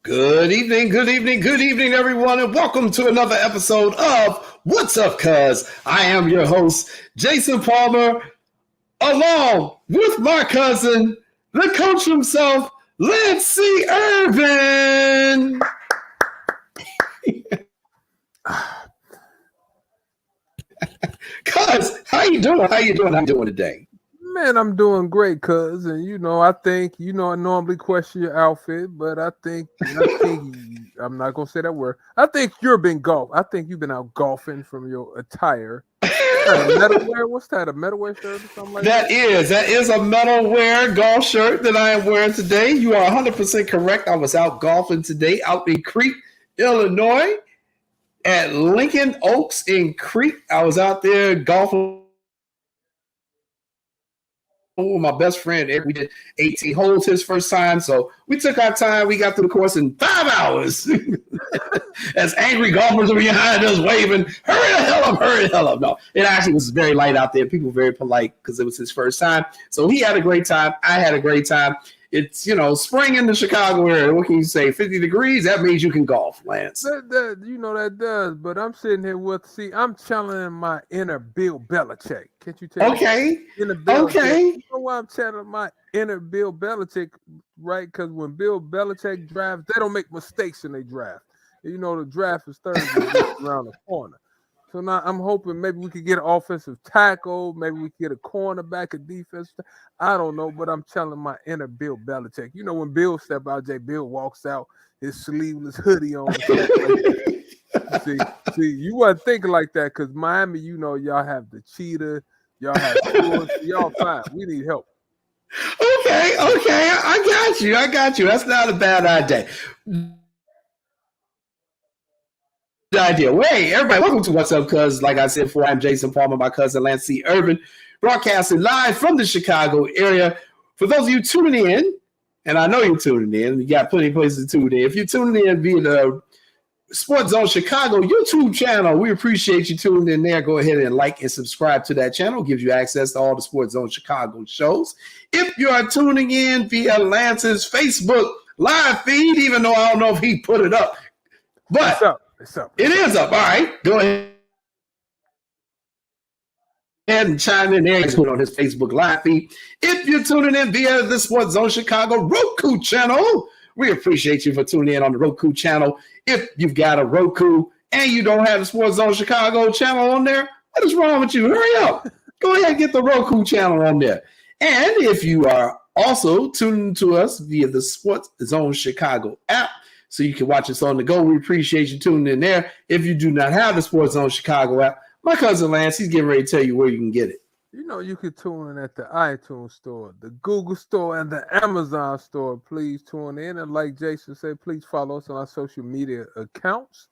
Good evening, good evening, good evening, everyone, and welcome to another episode of What's Up, Cuz? I am your host, Jason Palmer, along with my cousin, the coach himself, Lancy Irvin. Cuz, how you doing? How you doing today? Man, I'm doing great, cuz, and I think I normally question your outfit, but I think I'm not gonna say that word. I think you've been out golfing from your attire. Metalwear? What's that? A metalwear shirt or something like that? That is a metalwear golf shirt that I am wearing today. You are 100% correct. I was out golfing today, out in Crete, Illinois, at Lincoln Oaks in Crete. I was out there golfing with my best friend. We did 18 holes his first time. So we took our time. We got through the course in 5 hours. As angry golfers are behind us waving, hurry the hell up, hurry the hell up. No, it actually was very light out there. People were very polite because it was his first time. So he had a great time. I had a great time. It's, spring in the Chicago area. What can you say? 50 degrees? That means you can golf, Lance. That does. But I'm sitting here I'm channeling my inner Bill Belichick. Can't you tell? Okay. Okay. You know why I'm channeling my inner Bill Belichick, right? Because when Bill Belichick drafts, they don't make mistakes in their draft. The draft is Thursday around the corner. So now I'm hoping maybe we could get an offensive tackle, maybe we could get a cornerback, a defense. I don't know, but I'm telling my inner Bill Belichick. When Bill step out, Bill walks out, his sleeveless hoodie on. see, you wasn't thinking like that because Miami, y'all have the cheetah, y'all have sports, y'all fine. We need help. Okay, I got you. That's not a bad idea. Well, hey, everybody, welcome to What's Up, Cuz. Like I said before, I'm Jason Palmer, my cousin Lancy Irvin, broadcasting live from the Chicago area. For those of you tuning in, and I know you're tuning in, you got plenty of places to tune in. If you're tuning in via the Sports Zone Chicago YouTube channel, we appreciate you tuning in there. Go ahead and like and subscribe to that channel. It gives you access to all the Sports Zone Chicago shows. If you are tuning in via Lance's Facebook live feed, even though I don't know if he put it up, but it's up. It is up. All right. Go ahead and chime in there on his Facebook live feed. If you're tuning in via the Sports Zone Chicago Roku channel, we appreciate you for tuning in on the Roku channel. If you've got a Roku and you don't have the Sports Zone Chicago channel on there, what is wrong with you? Hurry up. Go ahead and get the Roku channel on there. And if you are also tuning to us via the Sports Zone Chicago app, so you can watch us on the go. We appreciate you tuning in there. If you do not have the Sports Zone Chicago app, my cousin Lance, he's getting ready to tell you where you can get it. You can tune in at the iTunes store, the Google store, and the Amazon store. Please tune in. And like Jason said, please follow us on our social media accounts.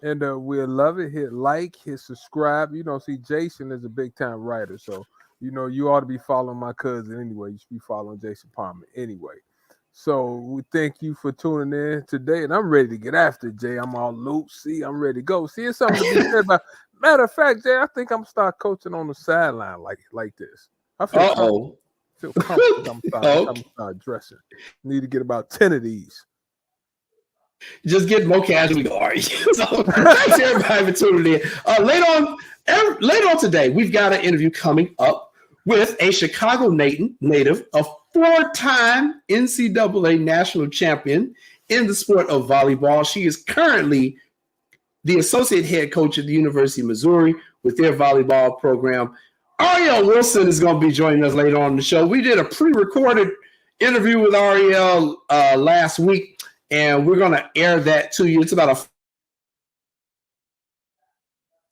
And we'll love it. Hit like, hit subscribe. See, Jason is a big-time writer. So, you ought to be following my cousin anyway. You should be following Jason Palmer anyway. So we thank you for tuning in today, and I'm ready to get after it, Jay. I'm all loose. See, I'm ready to go. See, it's something to be said about. Matter of fact, Jay, I think I'm gonna start coaching on the sideline like this. I feel comfortable. I'm gonna start dressing. Need to get about 10 of these. Just get more casual. All right. So, thanks everybody for tuning in. Later on today, we've got an interview coming up with a Chicago native, a 4-time NCAA national champion in the sport of volleyball. She is currently the associate head coach at the University of Missouri with their volleyball program. Ariel Wilson is going to be joining us later on in the show. We did a pre-recorded interview with Ariel last week, and we're going to air that to you. It's about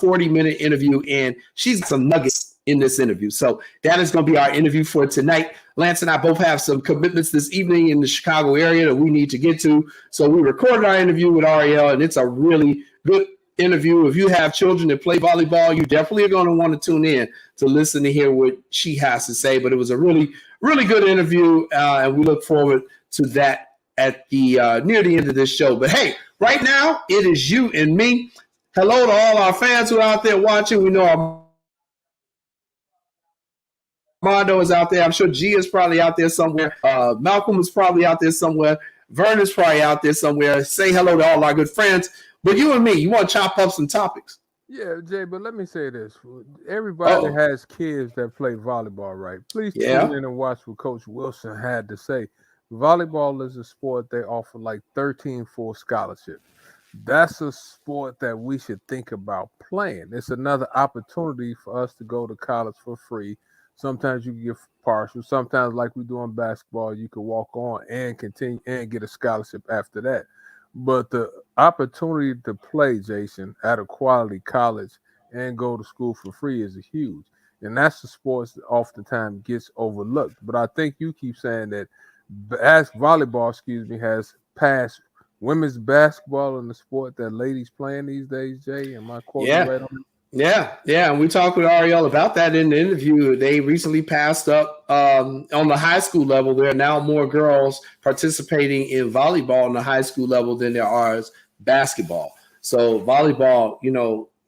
a 40-minute interview, and she's got some nuggets in this interview. So that is going to be our interview for tonight. Lance and I both have some commitments this evening in the Chicago area that we need to get to. So we recorded our interview with Ariel, and it's a really good interview. If you have children that play volleyball, you definitely are going to want to tune in to listen to hear what she has to say. But it was a really, really good interview, and we look forward to that at the near the end of this show. But hey, right now it is you and me. Hello to all our fans who are out there watching. We know Armando is out there. I'm sure G is probably out there somewhere. Malcolm is probably out there somewhere. Vernon's probably out there somewhere. Say hello to all our good friends. But you and me, you want to chop up some topics? Yeah, Jay, but let me say this. Everybody has kids that play volleyball, right? Please tune in and watch what Coach Wilson had to say. Volleyball is a sport they offer like 13 full scholarships. That's a sport that we should think about playing. It's another opportunity for us to go to college for free. Sometimes you can get partial. Sometimes, like we do in basketball, you can walk on and continue and get a scholarship after that. But the opportunity to play, Jason, at a quality college and go to school for free is huge. And that's the sports that oftentimes gets overlooked. But I think you keep saying that volleyball, has passed women's basketball in the sport that ladies playing these days, Jay. Am I quoting right on it? Yeah. And we talked with Ariel about that in the interview. They recently passed up on the high school level. There are now more girls participating in volleyball on the high school level than there are basketball. So volleyball,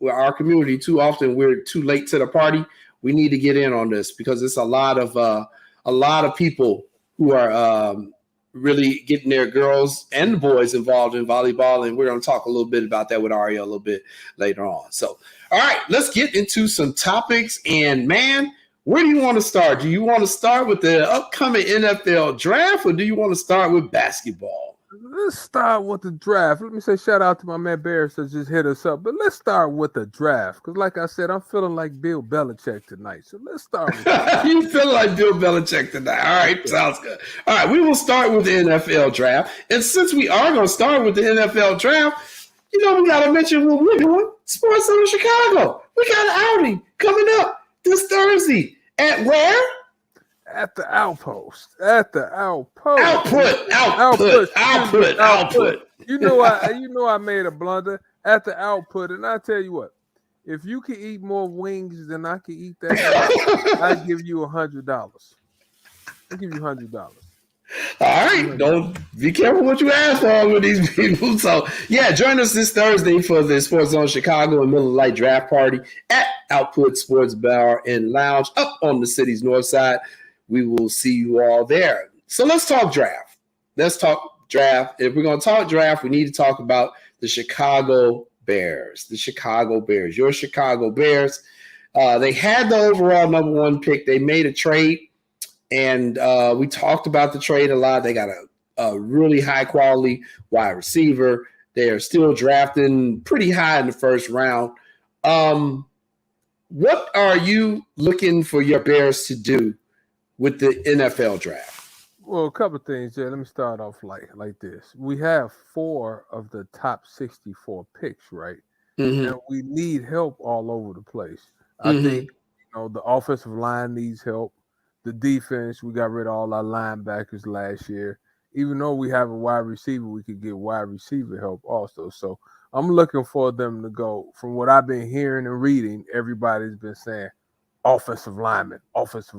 our community, too often we're too late to the party. We need to get in on this because it's a lot of people who are really getting their girls and boys involved in volleyball. And we're going to talk a little bit about that with Ariel a little bit later on. So, all right, let's get into some topics. And man, where do you want to start? Do you want to start with the upcoming NFL draft or do you want to start with basketball? Let's start with the draft. Let me say shout out to my man Bears that just hit us up. But let's start with the draft. Because like I said, I'm feeling like Bill Belichick tonight. So let's start with that. You feel like Bill Belichick tonight. All right, sounds good. All right, we will start with the NFL draft. And since we are going to start with the NFL draft, we got to mention what we're doing. Sports Zone Chicago. We got an outing coming up this Thursday. At where? At the Outpost. Output. You know I made a blunder at the Output, and I tell you what, if you can eat more wings than I can eat that, I give you $100. I give you $100. All right, don't be careful what you ask for with these people. So, join us this Thursday for the Sports Zone Chicago and Miller Lite Draft Party at Output Sports Bar and Lounge up on the city's north side. We will see you all there. So let's talk draft. If we're going to talk draft, we need to talk about the Chicago Bears. Your Chicago Bears. They had the overall number one pick. They made a trade, and we talked about the trade a lot. They got a really high-quality wide receiver. They are still drafting pretty high in the first round. What are you looking for your Bears to do with the NFL draft? Well, a couple of things, Jay. Let me start off like this. We have 4 of the top 64 picks, right? Mm-hmm. And we need help all over the place. I think the offensive line needs help. The defense, we got rid of all our linebackers last year. Even though we have a wide receiver, we could get wide receiver help also. So I'm looking for them to go. From what I've been hearing and reading, everybody's been saying, offensive lineman. Because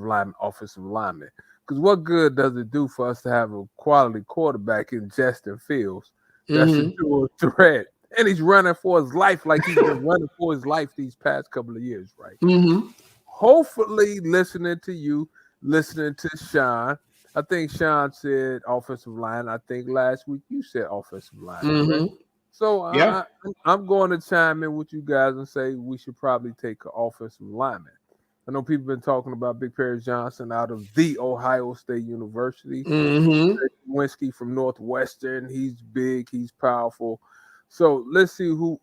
what good does it do for us to have a quality quarterback in Justin Fields that's a dual threat? And he's running for his life like he's been running for his life these past couple of years, right? Mm-hmm. Hopefully, listening to you, listening to Sean, I think Sean said offensive line. I think last week you said offensive line. Right? So I'm going to chime in with you guys and say we should probably take an offensive lineman. I know people have been talking about Big Perry Johnson out of the Ohio State University. Winsky from Northwestern. He's big. He's powerful. So let's see who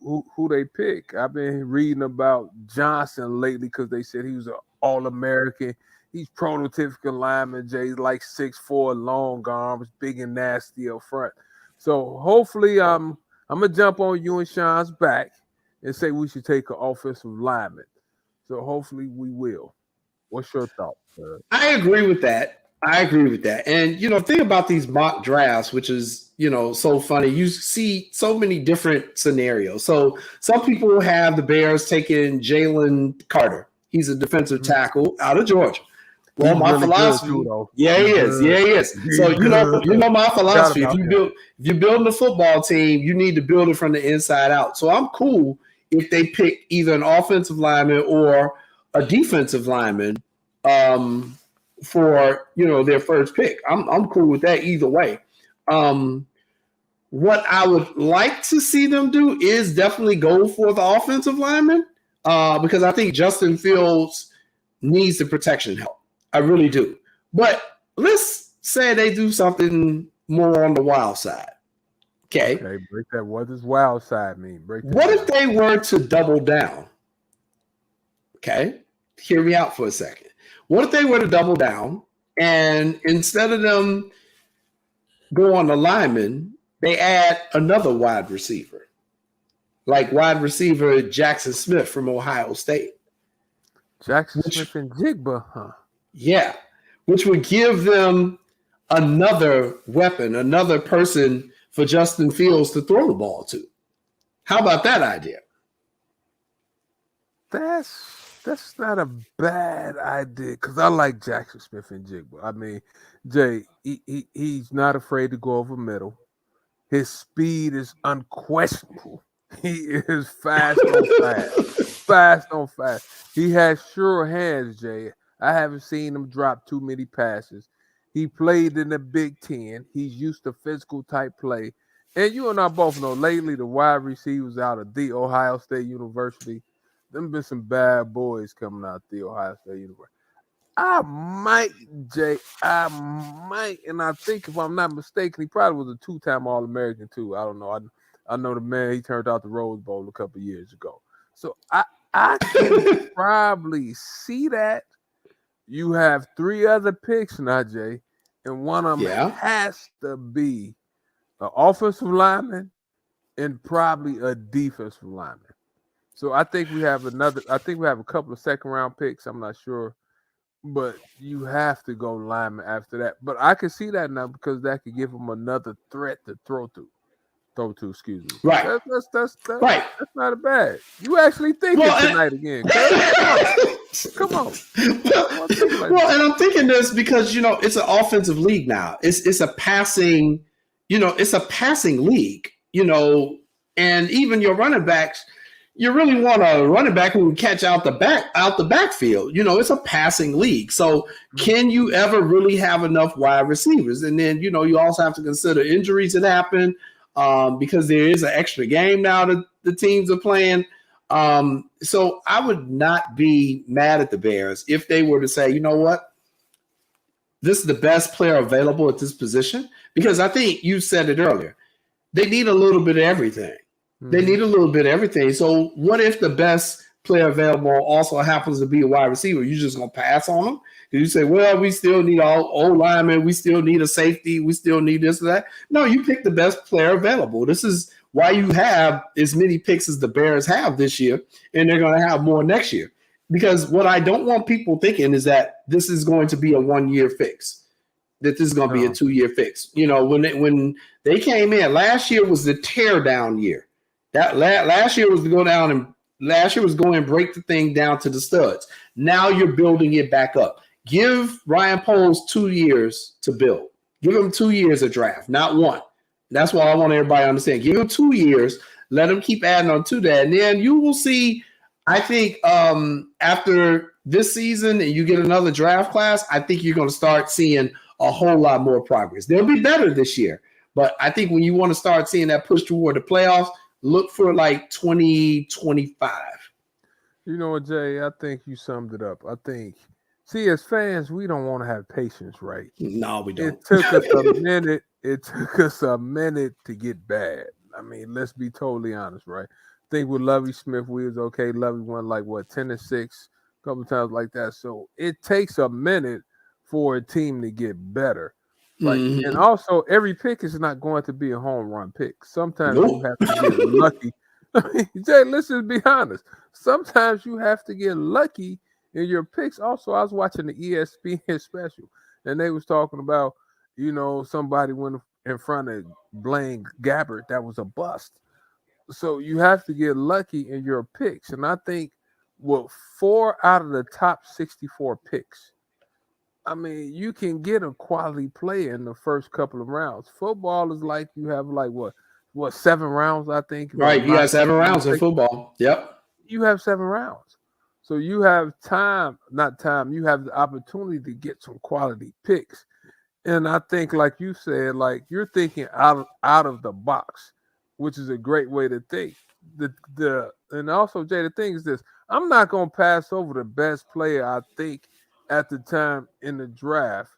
they pick. I've been reading about Johnson lately because they said he was an All-American. He's prototypical lineman. Jay's like 6'4", long arms, big and nasty up front. So hopefully I'm going to jump on you and Sean's back and say we should take an offensive lineman. So hopefully we will. What's your thought, sir? I agree with that. And, think about these mock drafts, which is, so funny. You see so many different scenarios. So some people have the Bears taking Jalen Carter. He's a defensive tackle out of Georgia. Well, my philosophy, he is. So you know my philosophy. If you're building a football team, you need to build it from the inside out. So I'm cool if they pick either an offensive lineman or a defensive lineman for their first pick. I'm cool with that either way. What I would like to see them do is definitely go for the offensive lineman because I think Justin Fields needs the protection help. I really do. But let's say they do something more on the wild side. Okay. Break that. What does wild side mean? What if they were to double down? Okay. Hear me out for a second. What if they were to double down and instead of them go on the lineman, they add another wide receiver, like wide receiver Jackson Smith from Ohio State. Smith and Jigba, huh? Yeah, which would give them another weapon, another person for Justin Fields to throw the ball to. How about that idea? That's not a bad idea because I like Jackson Smith and Jigba. I mean, Jay, he's not afraid to go over middle. His speed is unquestionable. He is fast on fast. He has sure hands, Jay. I haven't seen him drop too many passes. He played in the Big Ten. He's used to physical type play. And you and I both know lately the wide receivers out of the Ohio State University, them been some bad boys coming out the Ohio State University. I might, and I think if I'm not mistaken, he probably was a 2-time All-American too. I don't know. I know the man, he turned out the Rose Bowl a couple of years ago. So I can probably see that. You have 3 other picks now, Jay, and one of them has to be an offensive lineman and probably a defensive lineman. So I think we have a couple of second-round picks. I'm not sure. But you have to go lineman after that. But I can see that now because that could give them another threat to throw to. Excuse me. Right. That's right. That's not a bad. You actually thinking tonight again. Come on. Well, and I'm thinking this because it's an offensive league now. It's a passing, it's a passing league, and even your running backs. You really want a running back who can catch out the backfield. It's a passing league. So can you ever really have enough wide receivers? And then, you also have to consider injuries that happen because there is an extra game now that the teams are playing. So I would not be mad at the Bears if they were to say, you know what? This is the best player available at this position. Because I think you said it earlier. They need a little bit of everything. They need a little bit of everything. So what if the best player available also happens to be a wide receiver? You're just going to pass on them? You say, well, we still need all old linemen. We still need a safety. We still need this or that. No, you pick the best player available. This is why you have as many picks as the Bears have this year, and they're going to have more next year. Because what I don't want people thinking is that this is going to be a 1-year fix, that this is going to be a 2-year fix. When they came in, last year was the tear down year. That last year was to go down and last year was going and break the thing down to the studs. Now you're building it back up. Give Ryan Poles 2 years to build. Give him 2 years of draft, not 1. That's what I want everybody to understand. Give him 2 years. Let him keep adding on to that. And then you will see, I think after this season and you get another draft class, I think you're going to start seeing a whole lot more progress. They'll be better this year. But I think when you want to start seeing that push toward the playoffs, look for like 2025. You know what, Jay? I think you summed it up. I think, as fans, we don't want to have patience, right? No, we don't. It took us a minute. It took us a minute to get bad. I mean, let's be totally honest, right? I think with Lovie Smith, we was okay. Lovie won 10-6, a couple times like that. So it takes a minute for a team to get better. Right. Mm-hmm. And also, every pick is not going to be a home run pick. Sometimes you have to get lucky. Jay, let's just be honest. Sometimes you have to get lucky in your picks. Also, I was watching the ESPN special, and they was talking about, somebody went in front of Blaine Gabbert. That was a bust. So you have to get lucky in your picks. And I think, 4 out of the top 64 picks, I mean, you can get a quality player in the first couple of rounds. Football is like you have 7 rounds, I think. Right, you got 7 rounds in football. Yep. You have 7 rounds. So you have you have the opportunity to get some quality picks. And I think, like you said, like you're thinking out of the box, which is a great way to think. And also, Jay, the thing is this: I'm not gonna pass over the best player I think at the time in the draft.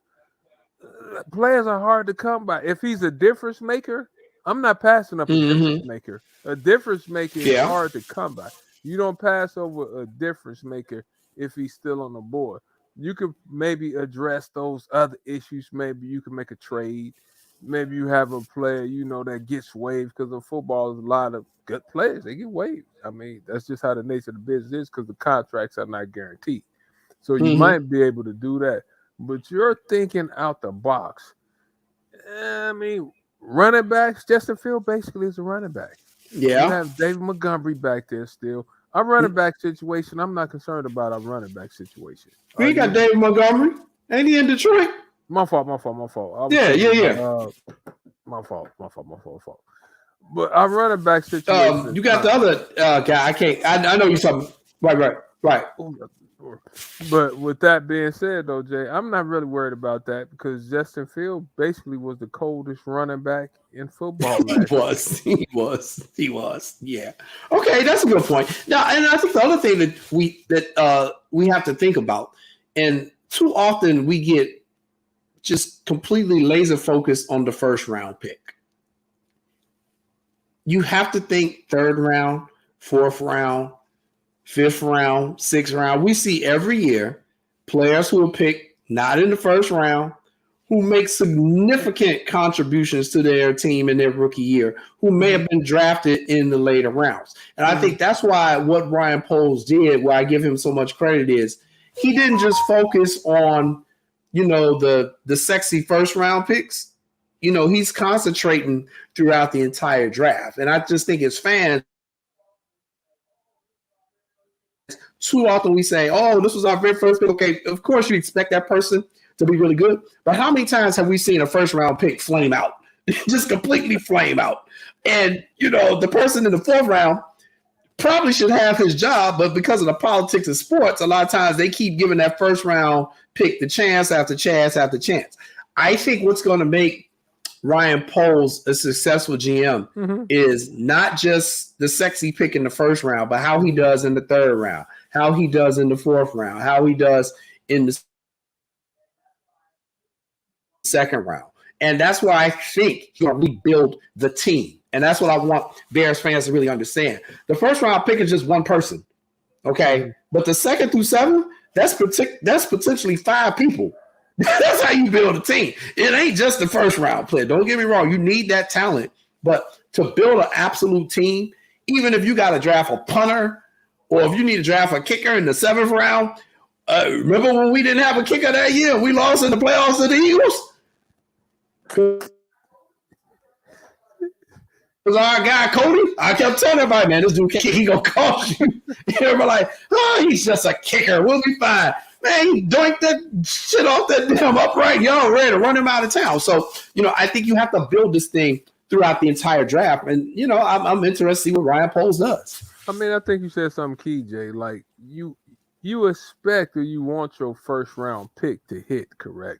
Players are hard to come by. If he's a difference maker, I'm not passing up a difference Mm-hmm. maker. A difference maker is Yeah. hard to come by. You don't pass over a difference maker if he's still on the board. You could maybe address those other issues. Maybe you can make a trade. Maybe you have a player, that gets waived because of football is a lot of good players. They get waived. I mean, that's just how the nature of the business is because the contracts are not guaranteed. So you Mm-hmm. might be able to do that. But you're thinking out the box. I mean, running backs, Justin Field basically is a running back. You Yeah. have David Montgomery back there still. Our running back situation, I'm not concerned about our running back situation. We got David Montgomery. Ain't he in Detroit? My fault. Yeah. My fault. But our running back situation. You got the other guy. I know you're talking. Right. But with that being said, though, Jay, I'm not really worried about that because Justin Field basically was the coldest running back in football. He was. Yeah. Okay, that's a good point. Now, and I think the other thing that we have to think about, and too often we get just completely laser focused on the first round pick. You have to think third round, fourth round, fifth round, sixth round. We see every year players who are picked not in the first round, who make significant contributions to their team in their rookie year, who may have been drafted in the later rounds. And I think that's why what Ryan Poles did, where I give him so much credit, is he didn't just focus on, the sexy first round picks. He's concentrating throughout the entire draft. And I just think as fans, too often we say, oh, this was our very first pick. Okay, of course you expect that person to be really good. But how many times have we seen a first round pick flame out? Just completely flame out. And, the person in the fourth round probably should have his job, but because of the politics of sports, a lot of times they keep giving that first round pick the chance after chance after chance. I think what's going to make Ryan Poles a successful GM is not just the sexy pick in the first round, but how he does in the third round, how he does in the fourth round, how he does in the second round. And that's why I think he'll rebuild the team. And that's what I want Bears fans to really understand. The first round pick is just one person. Okay. But the second through seven, that's potentially five people. That's how you build a team. It ain't just the first round player. Don't get me wrong. You need that talent. But to build an absolute team, even if you got to draft a punter or if you need to draft a kicker in the seventh round, remember when we didn't have a kicker that year? We lost in the playoffs to the Eagles? Was our guy Cody? I kept telling everybody, man, this dude, he gonna cost you. Everybody like, oh, he's just a kicker. We'll be fine. Man, he doinked that shit off that damn upright. Y'all ready to run him out of town. So, I think you have to build this thing throughout the entire draft. And, I'm interested to see what Ryan Poles does. I mean, I think you said something key, Jay. Like, you expect or you want your first round pick to hit, correct?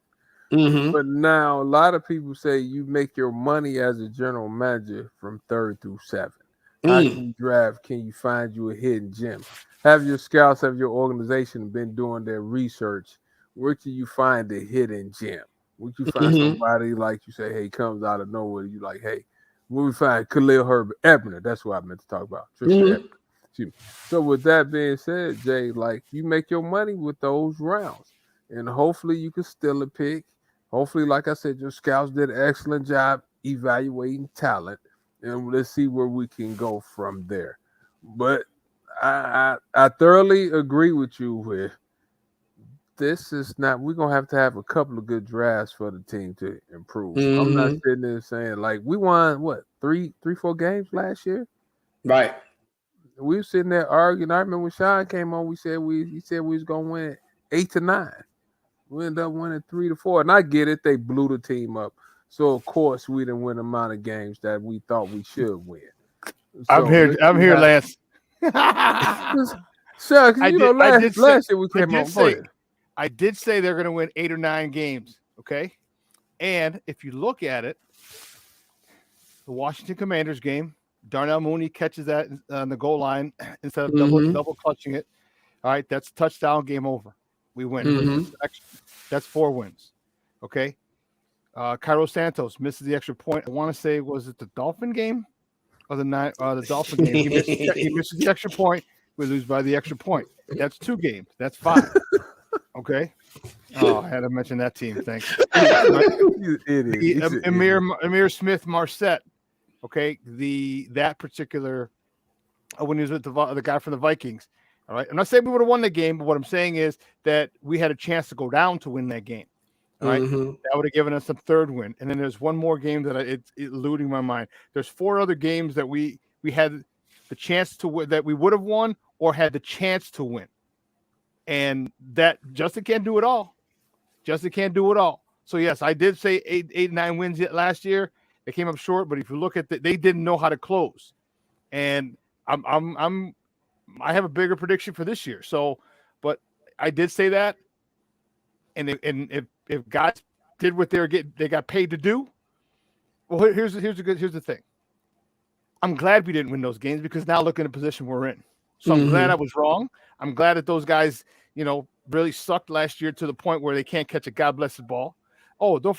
Mm-hmm. But now a lot of people say you make your money as a general manager from third through seven. How can you draft? Can you find you a hidden gem? Have your scouts, have your organization been doing their research? Where can you find the hidden gem? Where can you find somebody like you say, hey, comes out of nowhere? You like, hey, where we find Khalil Herbert Ebner? That's what I meant to talk about. So with that being said, Jay, like you make your money with those rounds, and hopefully you can steal a pick. Hopefully, like I said, your scouts did an excellent job evaluating talent, and let's see where we can go from there. But I thoroughly agree with you with this is not. We're gonna have to have a couple of good drafts for the team to improve. I'm not sitting there saying like we won what 4 games last year, right? We were sitting there arguing. I remember when Sean came on, he said we was gonna win 8 to 9. We ended up winning 3 to 4, and I get it. They blew the team up, so of course we didn't win the amount of games that we thought we should win. So I'm here, Lance. So last year we came on. I did say they're going to win 8 or 9 games. Okay, And if you look at it, the Washington Commanders game, Darnell Mooney catches that on the goal line instead of double clutching it. All right, that's touchdown, game over. We win. That's 4 wins. Okay. Cairo Santos misses the extra point. I want to say, was it the Dolphin game or the Dolphin game? He misses the extra point. We lose by the extra point. That's 2 games. That's 5. Okay. Oh, I had to mention that team. Thanks. Amir Smith Marset. Okay, that particular when he was with the guy from the Vikings. All right, I'm not saying we would have won the game, but what I'm saying is that we had a chance to go down to win that game. All right, that would have given us a 3rd win, and then there's one more game that it's eluding my mind. There's 4 other games that we had the chance to win, that we would have won or had the chance to win, and that Justin can't do it all. Justin can't do it all. So yes, I did say 8-9 wins last year. They came up short, but if you look at they didn't know how to close, and I have a bigger prediction for this year. So, but I did say that, and if guys did what they got paid to do, well, here's the thing. I'm glad we didn't win those games because now look in the position we're in. So I'm glad I was wrong. I'm glad that those guys, really sucked last year to the point where they can't catch a God blessed ball. The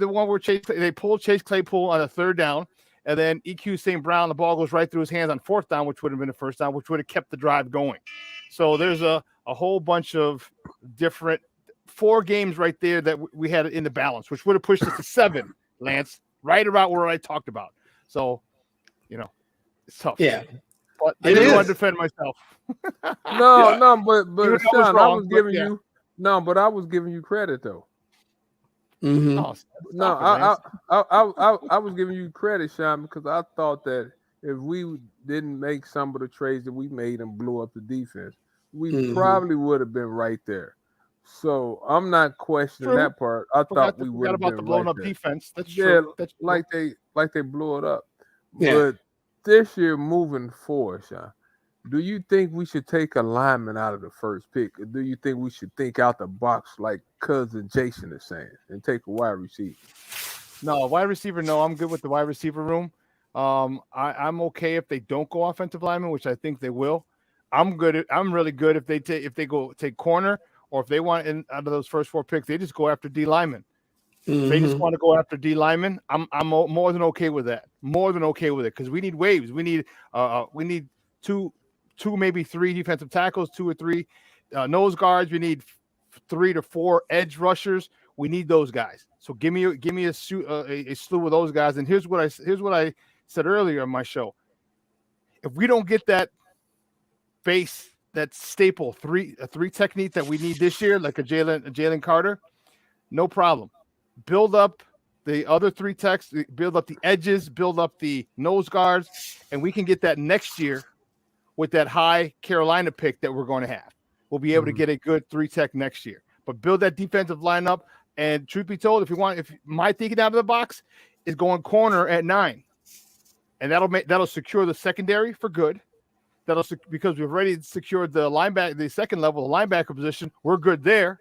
one where they pulled Chase Claypool on a 3rd down, and then EQ St. Brown, the ball goes right through his hands on 4th down, which would have been a 1st down, which would have kept the drive going. So there's a whole bunch of different 4 games right there that we had in the balance, which would have pushed us to 7, Lance, right about where I talked about. So, it's tough. Yeah. But I didn't want to defend myself. but Sean, I was giving you but I was giving you credit though. I was giving you credit, Sean, because I thought that if we didn't make some of the trades that we made and blew up the defense, we probably would have been right there. So I'm not questioning that part. I thought we would have been about the blown up defense. That's true. That's like they blew it up. Yeah. But this year, moving forward, Sean, do you think we should take a lineman out of the first pick, or do you think we should think out the box like cousin Jason is saying and take a wide receiver? No, wide receiver. No, I'm good with the wide receiver room. I'm okay if they don't go offensive lineman, which I think they will. I'm really good if they go take corner, or if they want out of those first 4 picks, they just go after D lineman. If they just want to go after D lineman, I'm more than okay with that. More than okay with it because we need waves. We need 2, maybe 3 defensive tackles, 2 or 3 nose guards. We need 3 to 4 edge rushers. We need those guys. So give me a slew of those guys. And here's what I said earlier on my show. If we don't get that base, that staple 3 technique that we need this year, like a Jalen Carter, no problem. Build up the other 3 techs, build up the edges, build up the nose guards, and we can get that next year with that high Carolina pick that we're going to have. We'll be able to get a good 3 tech next year. But build that defensive lineup. And truth be told, if my thinking out of the box is going corner at 9, and that'll secure the secondary for good. Because we've already secured the second level, the linebacker position. We're good there.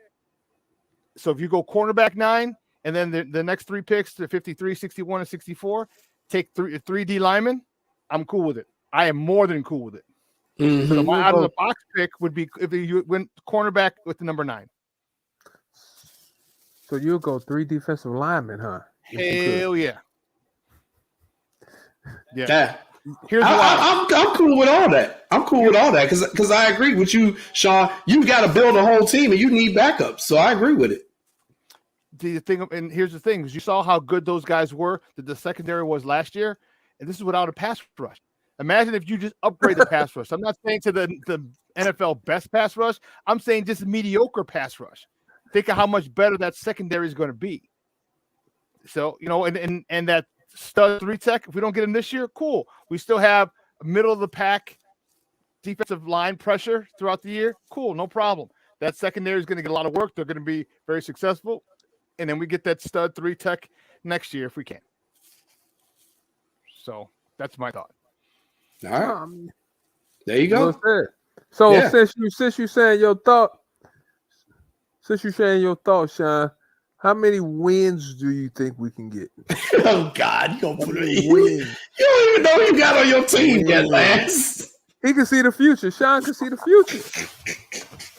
So if you go cornerback 9, and then the next 3 picks, the 53, 61, and 64, take 3 D linemen, I'm cool with it. I am more than cool with it. So my out of the box pick would be if you went cornerback with the number 9. So you'll go 3 defensive linemen, huh? Hell yeah. Yeah. I'm cool with all that. I'm cool with all that because I agree with you, Sean. You've got to build a whole team and you need backups. So I agree with it. The thing, and here's the thing: is you saw how good those guys were that the secondary was last year, and this is without a pass rush. Imagine if you just upgrade the pass rush. I'm not saying to the NFL best pass rush. I'm saying just a mediocre pass rush. Think of how much better that secondary is going to be. So and that stud 3 tech. If we don't get him this year, cool. We still have middle of the pack defensive line pressure throughout the year. Cool, no problem. That secondary is going to get a lot of work. They're going to be very successful. And then we get that stud 3 tech next year if we can. So that's my thought. All right. There you go. So since you saying your thought, Sean, How many wins do you think we can get? Oh God, you gonna put it? Wins. You don't even know who you got on your team yet, Lance. He can see the future. Sean can see the future.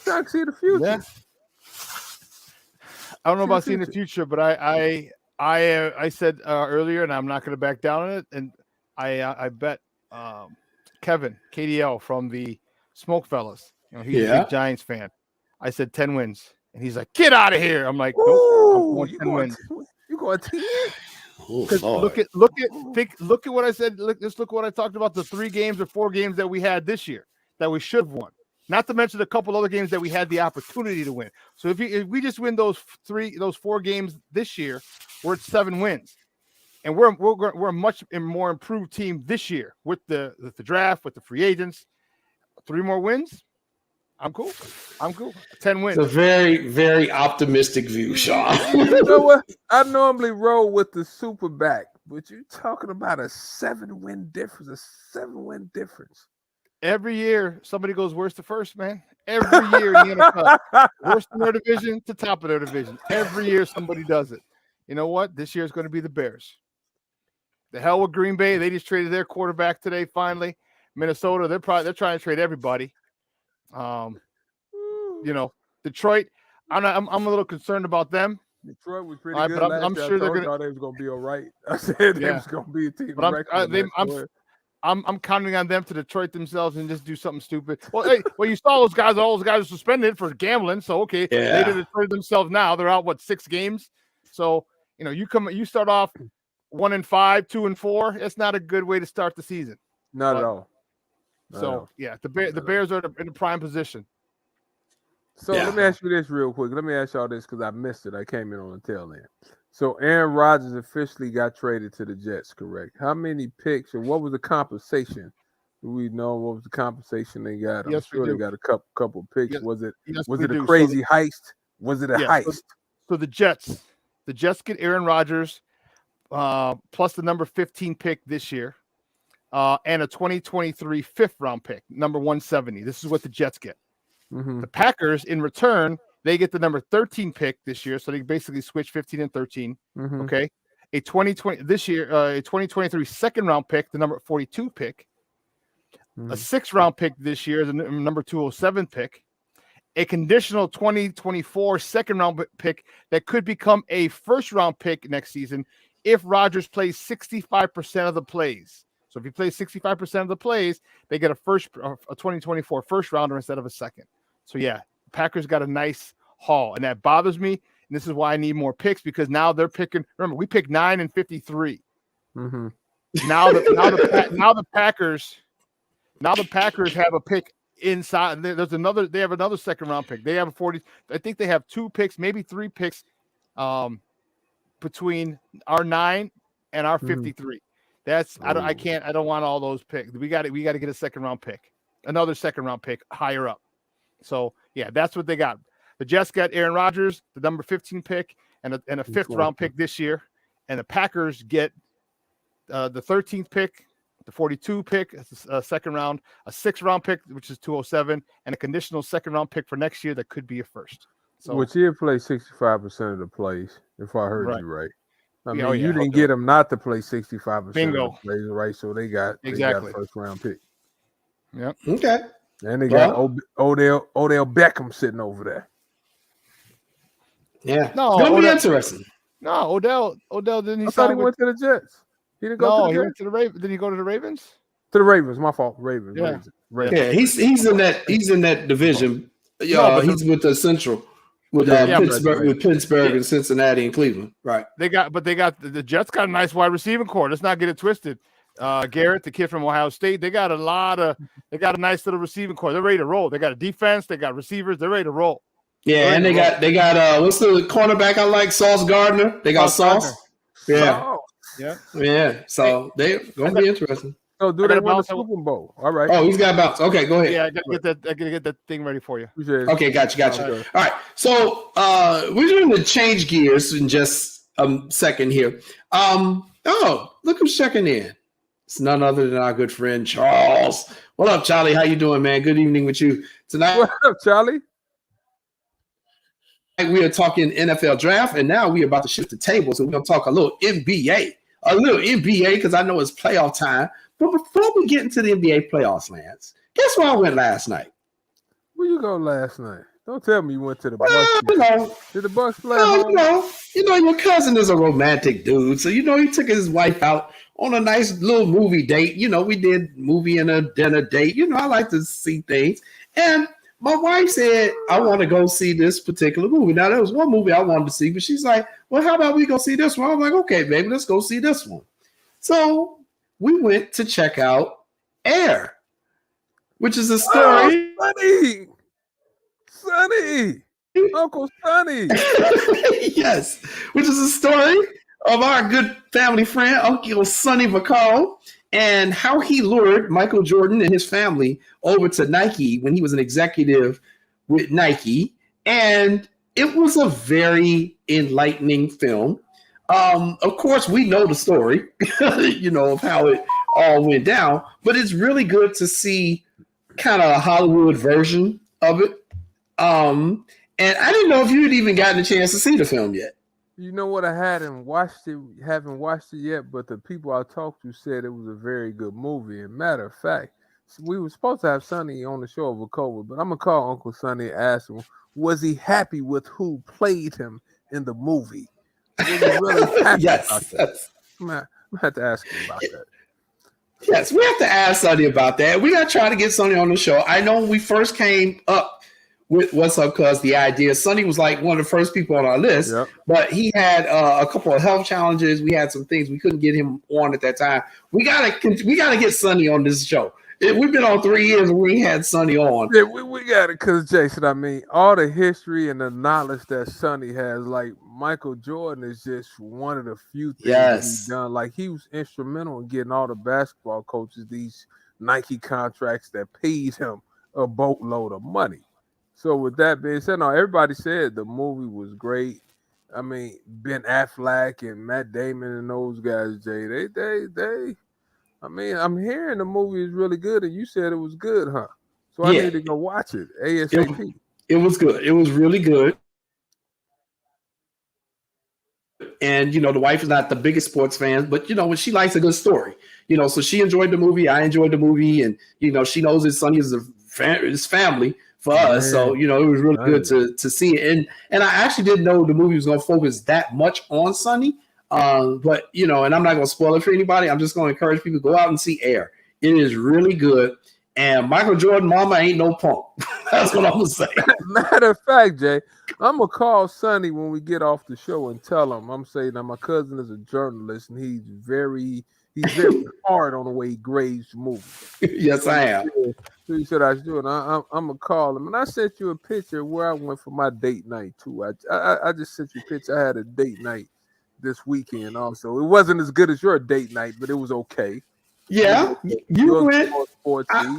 Sean can see the future. Yeah. I don't know about seeing the future, but I said earlier, and I'm not going to back down on it. And I bet Kevin KDL from the Smoke Fellas. You know, he's a big Giants fan. I said 10 wins, and he's like, "Get out of here!" I'm like, "Nope, I'm 10 wins." You going 10? Look at what I said. Look what I talked about, the 3 games or 4 games that we had this year that we should have won. Not to mention a couple other games that we had the opportunity to win. So if we just win those 4 games this year, we're at 7 wins, and we're a much more improved team this year with the draft, with the free agents. 3 more wins, I'm cool. 10 wins. It's a very, very optimistic view, Sean. You know what? I normally roll with the super back, but you're talking about a 7-win difference. Every year, somebody goes worst to first, man. Every year in the NFL, worst in their division to top of their division. Every year, somebody does it. You know what? This year is going to be the Bears. The hell with Green Bay. They just traded their quarterback today. Finally, Minnesota. They're trying to trade everybody. You know, Detroit. I'm a little concerned about them. Detroit was pretty good. But I'm sure they're thought they was going to be all right. I said they was going to be a team. But I'm counting on them to Detroit themselves and just do something stupid. Well, you saw those guys. All those guys are suspended for gambling. So okay, they did Detroit themselves. Now they're out 6 games. So you start off 1-5, 2-4. It's not a good way to start the season. Not at all. The Bears are in a prime position. So let me ask you this real quick. Let me ask y'all this because I missed it. I came in on the tail end. So Aaron Rodgers officially got traded to the Jets, correct? How many picks or what was the compensation? Do we know what was the compensation they got? I'm sure they got a couple picks. Yes, was it a crazy heist? Was it a heist? So the Jets get Aaron Rodgers plus the number 15 pick this year and a 2023 5th round pick, number 170. This is what the Jets get. Mm-hmm. The Packers, in return, they get the number 13 pick this year, so they basically switch 15 and 13. Mm-hmm. Okay, a 2023 second round pick, the number 42 pick, a 6th round pick this year, the number 207 pick, a conditional 2024 second round pick that could become a 1st round pick next season if Rodgers plays 65% of the plays. So if he plays 65% of the plays, they get a 2024 first rounder instead of a second. So yeah, Packers got a nice haul, and that bothers me. And this is why I need more picks because now they're picking. Remember, we picked 9 and 53. Mm-hmm. Now the Packers have a pick inside. They have another second round pick. They have a 40. I think they have 2 picks, maybe 3 picks, between our 9 and our 53. That's I don't want all those picks. We got to get a second round pick, another second round pick higher up. So yeah, that's what they got. The Jets got Aaron Rodgers, the number 15 pick, and a 5th round pick this year, and the Packers get the 13th pick, the 42 pick, a second round, a 6th round pick, which is 207, and a conditional second round pick for next year that could be a 1st. So which he'll play 65% of the plays, if I heard you right. I mean, you didn't okay. get them not to play 65% Bingo. of the plays, right? So they got a 1st round pick. Yep. Okay. And they got Odell Beckham sitting over there. Yeah. No, it's gonna be interesting. No, Odell didn't. I thought he went to the Jets. He didn't go to the Jets? He went to the Ravens. Did he go to the Ravens? To the Ravens. My fault. Ravens. Yeah. Ravens. Yeah, he's in that division. Yeah, he's with the Central. With Pittsburgh and Cincinnati and Cleveland, right? They got the Jets got a nice wide receiving core. Let's not get it twisted. Garrett, the kid from Ohio State, they got a nice little receiving core. They're ready to roll. They got a defense. They got receivers. They're ready to roll. Yeah, and they got what's the cornerback I like? Sauce Gardner. They got Sauce. Yeah, yeah. So they're gonna be interesting. So do they win the Super Bowl? All right. Oh, he's got a bounce. Okay, go ahead. Yeah, I gotta get that thing ready for you. Okay, gotcha. All right. So we're going to change gears in just a second here. Look who's checking in. It's none other than our good friend Charles. What up, Charlie? How you doing, man? Good evening with you tonight. What up, Charlie? we are talking NFL draft, and now we are about to shift the tables, and we're going to talk a little NBA, because I know it's playoff time. But before we get into the NBA playoffs, Lance, guess where I went last night? Where you go last night? Don't tell me you went to the Well, Bucks. Did the Bucks play home? Your cousin is a romantic dude, so he took his wife out on a nice little movie date. We did movie and a dinner date. I like to see things, and my wife said, I want to go see this particular movie. Now, there was one movie I wanted to see, but she's like, well, how about we go see this one? I'm like, okay, baby, let's go see this one. So we went to check out Air, which is a story. Oh, Sonny! Uncle Sonny! Yes, which is a story of our good family friend, Uncle Sonny Vaccaro, and how he lured Michael Jordan and his family over to Nike when he was an executive with Nike. And it was a very enlightening film. Of course, we know the story, of how it all went down, but it's really good to see kind of a Hollywood version of it. And I didn't know if you had even gotten a chance to see the film yet. You know what? I haven't watched it yet, but the people I talked to said it was a very good movie. And matter of fact, we were supposed to have Sonny on the show over COVID, but I'm going to call Uncle Sonny and ask him, was he happy with who played him in the movie? Was he really happy Yes. about that? I'm going to have to ask him about that. Yes, we have to ask Sonny about that. We got to try to get Sonny on the show. I know when we first came up with What's Up, Cuz, the idea, Sonny was like one of the first people on our list, but he had a couple of health challenges. We had some things we couldn't get him on at that time. We gotta get Sonny on this show. We've been on 3 years and we had Sonny on. Yeah, we got it, because Jason, all the history and the knowledge that Sonny has, like Michael Jordan is just one of the few things he's done. Like, he was instrumental in getting all the basketball coaches these Nike contracts that paid him a boatload of money. So with that being said, everybody said the movie was great. Ben Affleck and Matt Damon and those guys, Jay, they I'm hearing the movie is really good, and you said it was good, huh? So I need to go watch it ASAP. It was good. It was really good. And, the wife is not the biggest sports fan, but, when she likes a good story, so she enjoyed the movie. I enjoyed the movie. And, she knows his son is his family for us. So, it was really good to see it. And I actually didn't know the movie was going to focus that much on Sonny. But, and I'm not going to spoil it for anybody. I'm just going to encourage people to go out and see Air. It is really good. And Michael Jordan mama ain't no punk. That's what I'm going to say. Matter of fact, Jay, I'm going to call Sonny when we get off the show and tell him. I'm saying that my cousin is a journalist, and he's very hard on the way he grades movies. Yes, I am. So he said I should do it. I'm going to call him. And I sent you a picture where I went for my date night, too. I just sent you a picture. I had a date night this weekend also. It wasn't as good as your date night, but it was okay. Yeah, you went.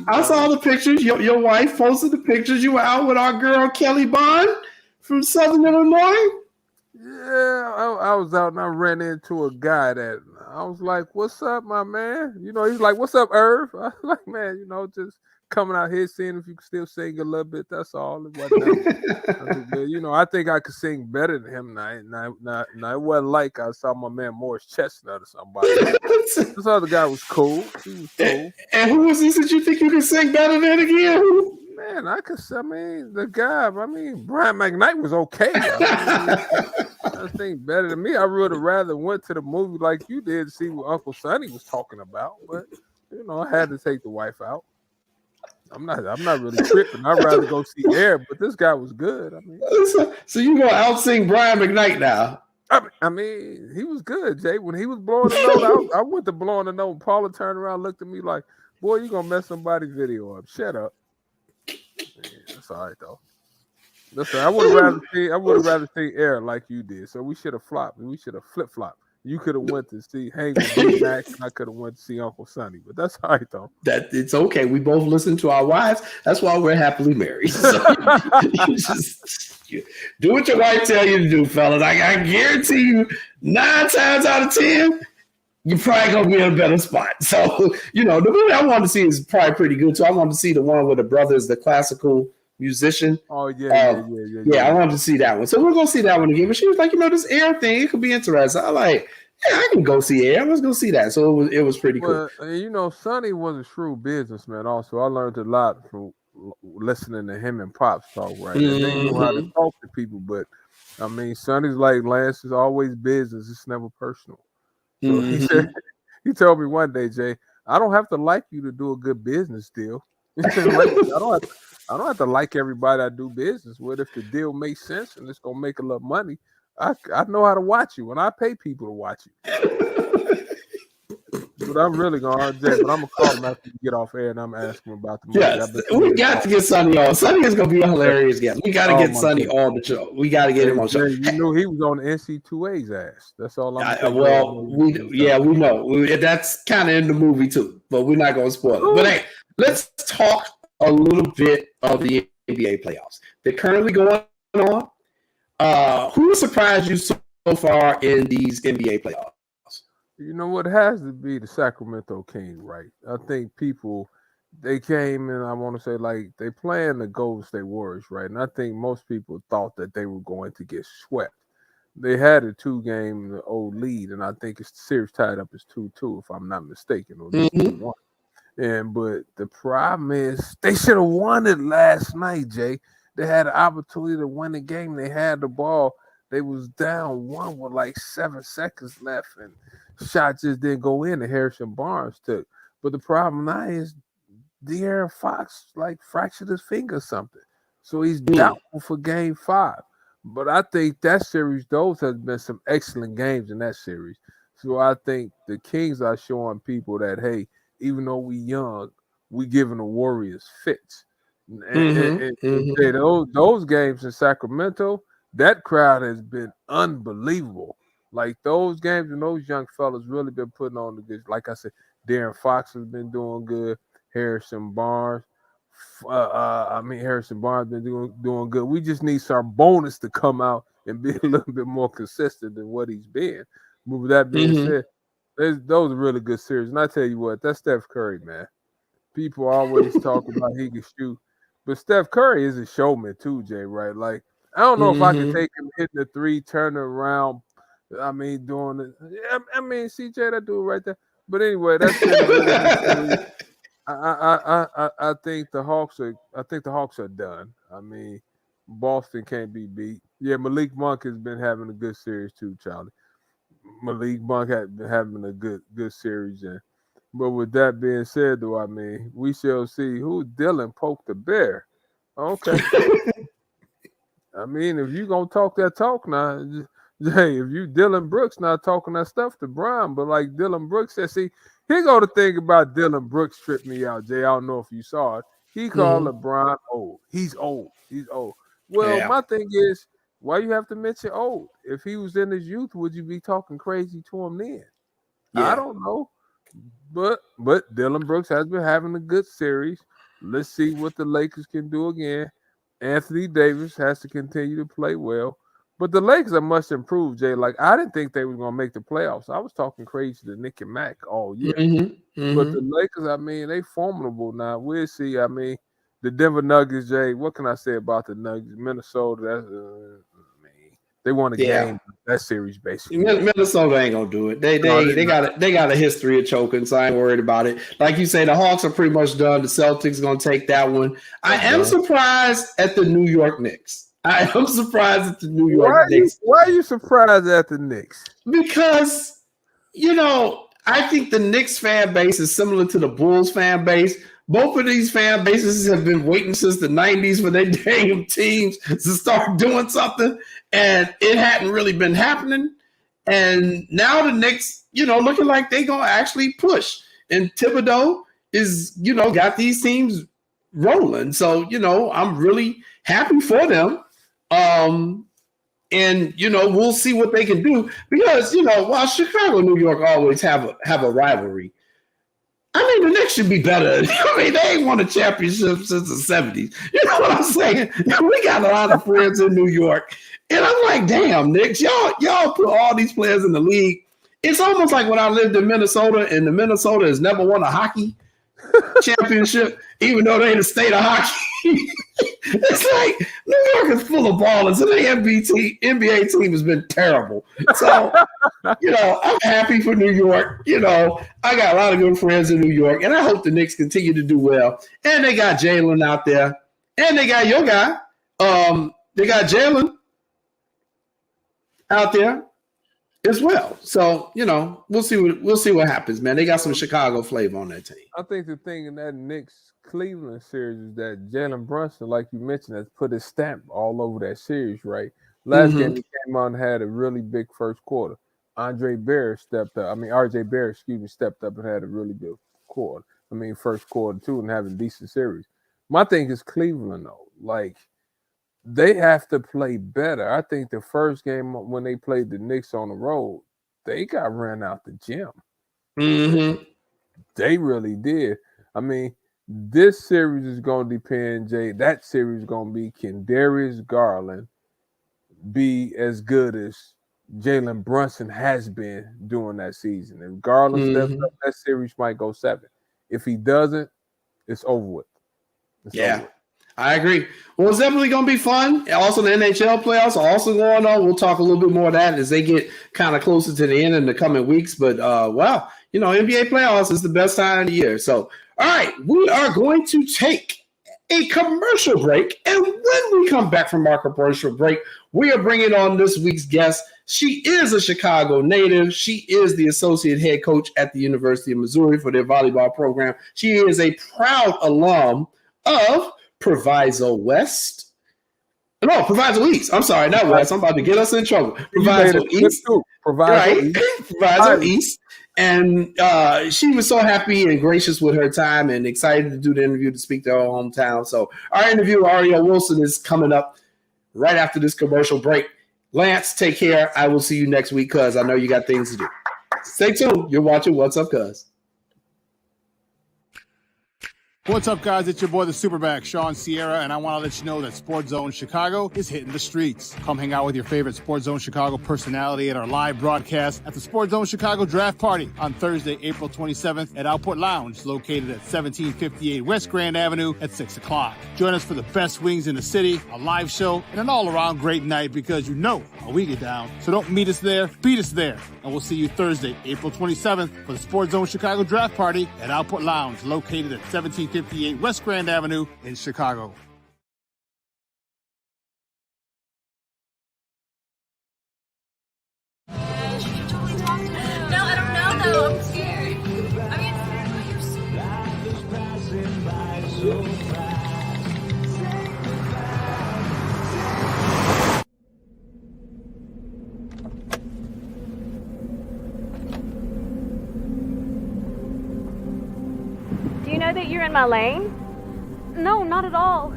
I saw the pictures. Your wife posted the pictures. You were out with our girl Kelly Bond from Southern Illinois. Yeah, I was out and I ran into a guy that I was like, "What's up, my man?" He's like, "What's up, Irv?" I was like, "Man, just coming out here seeing if you can still sing a little bit. That's all." It wasn't I think I could sing better than him. Now, it wasn't like I saw my man Morris Chestnut or somebody. This other guy was cool. He was cool. And who was this that you think you could sing better than again? Man, the guy. Brian McKnight was okay. I think better than me. I would have rather went to the movie like you did to see what Uncle Sonny was talking about. But I had to take the wife out. I'm not really tripping. I'd rather go see Air, but this guy was good. So you gonna out-sing Brian McKnight now? He was good, Jay. When he was blowing the note, I went to blowing the note. And Paula turned around, looked at me like, "Boy, you gonna mess somebody's video up? Shut up." Yeah, that's all right though. Listen, I would have rather see Air like you did. So we should have flopped. We should have flip-flopped. You could have went to see Hank with Max, and I could have went to see Uncle Sonny. But that's all right though. That it's okay. We both listen to our wives. That's why we're happily married. So you just do what your wife tell you to do, fellas. I guarantee you, 9 times out of 10, you're probably gonna be in a better spot. So the movie I want to see is probably pretty good too. I want to see the one with the brothers, the classical musician. Oh yeah. I wanted to see that one. So we're gonna see that one again. But she was like, this Air thing, it could be interesting. I'm like, yeah, I can go see Air. Let's go see that. So it was pretty cool. Sonny was a shrewd businessman. Also, I learned a lot from listening to him and Pops talk. Right, and they know how to talk to people. But I mean, Sonny's like Lance is always business. It's never personal. So he said, he told me one day, Jay, I don't have to like you to do a good business deal. I don't have to like everybody I do business with. If the deal makes sense and it's gonna make a lot of money, I know how to watch you, and I pay people to watch you. But I'm really gonna, Jay, but I'm gonna call him after you get off air, and I'm asking him about the movie. Yes, we got to get Sonny on. Sonny is gonna be a hilarious guest. We got to get Sonny on the show. We got to get him on the show. You knew he was on the NC2A's ass. That's all I'm saying. We know. That's kind of in the movie too, but we're not gonna spoil it. But hey, let's talk a little bit of the NBA playoffs. They're currently going on. Who surprised you so far in these NBA playoffs? You know what, has to be the Sacramento Kings, right? I think people, they came in, I want to say, like, they playing the Golden State Warriors, right? And I think most people thought that they were going to get swept. They had a 2-game old lead, and I think it's the series tied up as 2-2, if I'm not mistaken, or just 2-1. But the problem is they should have won it last night, Jay. They had an opportunity to win the game. They had the ball. They was down 1 with like 7 seconds left, and shot just didn't go in. And Harrison Barnes took. But the problem now is De'Aaron Fox like fractured his finger or something, so he's doubtful for Game 5. But I think that series, those has been some excellent games in that series. So I think the Kings are showing people that, hey, even though we young, we giving the Warriors fits. Those games in Sacramento, that crowd has been unbelievable. Like those games and those young fellas really been putting on the good. Like I said, De'Aaron Fox has been doing good. Harrison Barnes been doing good. We just need some bonus to come out and be a little bit more consistent than what he's been. But with that being said, those are really good series. And I tell you what, that's Steph Curry, man. People always talk about he can shoot, but Steph Curry is a showman too, Jay. Right? Like I don't know if I can take him hitting the 3, turning around. I mean, doing it. I mean, CJ, that dude right there. But anyway, that's it. I think the Hawks are done. I mean, Boston can't be beat. Yeah, Malik Monk has been having a good series too, Charlie. Malik Monk has been having a good series. But with that being said, though, I mean, we shall see who Dylan poked the bear. Okay. I mean, if you gonna talk that talk now, hey, if you Dylan Brooks not talking that stuff to Brian, but like Dylan Brooks said, see, here go the thing about Dylan Brooks tripped me out, Jay. I don't know if you saw it. He called LeBron old. He's old. Well, my thing is, why you have to mention old? If he was in his youth, would you be talking crazy to him then? I don't know. But Dylan Brooks has been having a good series. Let's see what the Lakers can do again. Anthony Davis has to continue to play well. But the Lakers are much improved, Jay. Like, I didn't think they were going to make the playoffs. I was talking crazy to Nick and Mac all year. But the Lakers, I mean, they formidable now. We'll see. I mean, the Denver Nuggets, Jay, what can I say about the Nuggets? Minnesota, that's they won a game that series basically. Minnesota ain't gonna do it. They got a history of choking, so I ain't worried about it. Like you say, the Hawks are pretty much done. The Celtics gonna take that one. I am surprised at the New York Knicks. Why are you surprised at the Knicks? Because I think the Knicks fan base is similar to the Bulls fan base. Both of these fan bases have been waiting since the 90s for their damn teams to start doing something, and it hadn't really been happening. And now the Knicks, looking like they're going to actually push. And Thibodeau is, got these teams rolling. So, I'm really happy for them. And, we'll see what they can do because, while Chicago and New York always have a rivalry, I mean, the Knicks should be better. I mean, they ain't won a championship since the 70s. You know what I'm saying? We got a lot of friends in New York. And I'm like, damn, Knicks, y'all put all these players in the league. It's almost like when I lived in Minnesota, and the Minnesota has never won a hockey championship, even though they're the state of hockey. It's like New York is full of ballers, and the NBA team has been terrible. So, I'm happy for New York. I got a lot of good friends in New York, and I hope the Knicks continue to do well. And they got Jalen out there, and they got your guy. They got Jalen out there as well. So, we'll see what happens, man. They got some Chicago flavor on that team. I think the thing in that Knicks Cleveland series is that Jalen Brunson, like you mentioned, has put his stamp all over that series, right? Last game he came out and had a really big first quarter. RJ Barrett stepped up and had a really good quarter. First quarter too, and having a decent series. My thing is Cleveland though. Like, they have to play better. I think the first game when they played the Knicks on the road, they got ran out the gym. Mm-hmm. They really did. This series is going to depend, Jay. That series is going to be, can Darius Garland be as good as Jalen Brunson has been during that season? If Garland steps up, that series might go 7. If he doesn't, it's over with. Over with. I agree. Well, it's definitely going to be fun. Also, the NHL playoffs are also going on. We'll talk a little bit more of that as they get kind of closer to the end in the coming weeks. But, NBA playoffs is the best time of the year. So, all right, we are going to take a commercial break. And when we come back from our commercial break, we are bringing on this week's guest. She is a Chicago native. She is the associate head coach at the University of Missouri for their volleyball program. She is a proud alum of Proviso West. No, Proviso East. I'm sorry, not West. I'm about to get us in trouble. Proviso East. Proviso East. And she was so happy and gracious with her time and excited to do the interview to speak to her hometown. So our interview, Ariel Wilson, is coming up right after this commercial break. Lance, take care. I will see you next week, cuz I know you got things to do. Stay tuned. You're watching What's Up, Cuz. What's up, guys? It's your boy, the Superback, Sean Sierra, and I want to let you know that Sports Zone Chicago is hitting the streets. Come hang out with your favorite Sports Zone Chicago personality at our live broadcast at the Sports Zone Chicago Draft Party on Thursday, April 27th at Output Lounge, located at 1758 West Grand Avenue at 6 o'clock. Join us for the best wings in the city, a live show, and an all-around great night because you know how we get down. So don't meet us there, beat us there. And we'll see you Thursday, April 27th for the Sports Zone Chicago Draft Party at Output Lounge, located at 1758 West Grand Avenue in Chicago. No, I don't know though. I'm scared. You're so Do you know that you're in my lane? No, not at all.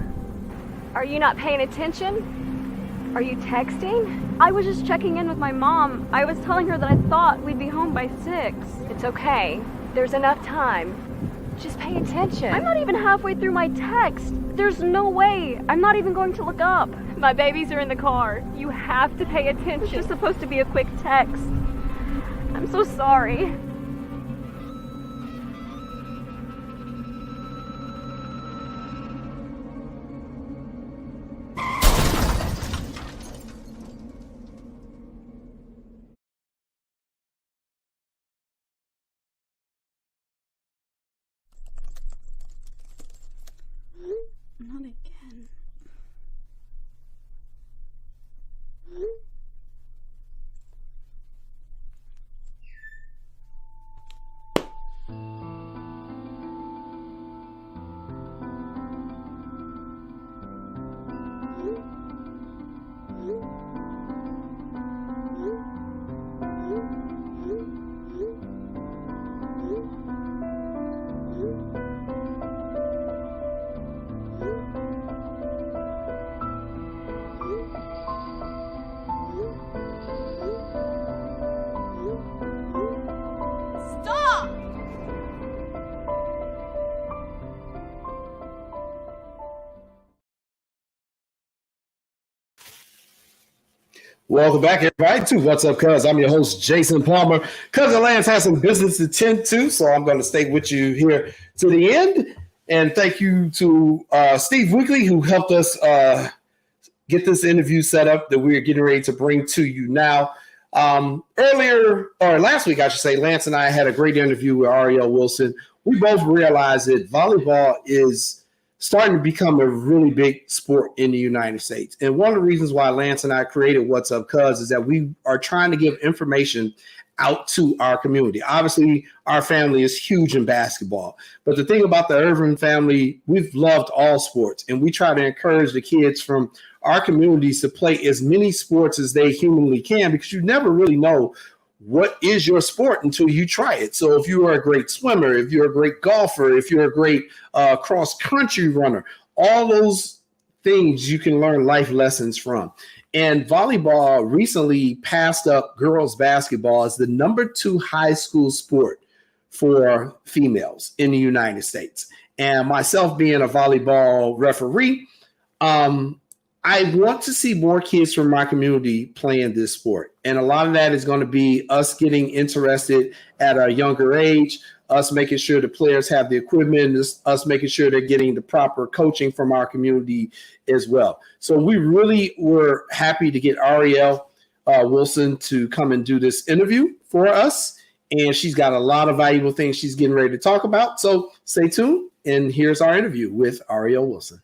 Are you not paying attention? Are you texting? I was just checking in with my mom. I was telling her that I thought we'd be home by 6. It's okay. There's enough time. Just pay attention. I'm not even halfway through my text. There's no way. I'm not even going to look up. My babies are in the car. You have to pay attention. It's just supposed to be a quick text. I'm so sorry. not again. Welcome back, everybody, to What's Up, Cuz. I'm your host, Jason Palmer. Cousin Lance has some business to tend to, so I'm going to stay with you here to the end. And thank you to Steve Weekly, who helped us get this interview set up that we're getting ready to bring to you now. Last week, I should say, Lance and I had a great interview with Ariel Wilson. We both realized that volleyball is starting to become a really big sport in the United States. And one of the reasons why Lance and I created What's Up Cuz is that we are trying to give information out to our community. Obviously, our family is huge in basketball. But the thing about the Irvin family, we've loved all sports. And we try to encourage the kids from our communities to play as many sports as they humanly can, because you never really know what is your sport until you try it. So if you are a great swimmer, if you're a great golfer, if you're a great cross-country runner, all those things you can learn life lessons from. And volleyball recently passed up girls basketball as the #2 high school sport for females in the United States. And myself being a volleyball referee, I want to see more kids from my community playing this sport. And a lot of that is going to be us getting interested at a younger age, us making sure the players have the equipment, us making sure they're getting the proper coaching from our community as well. So we really were happy to get Ariel Wilson to come and do this interview for us. And she's got a lot of valuable things she's getting ready to talk about. So stay tuned. And here's our interview with Ariel Wilson.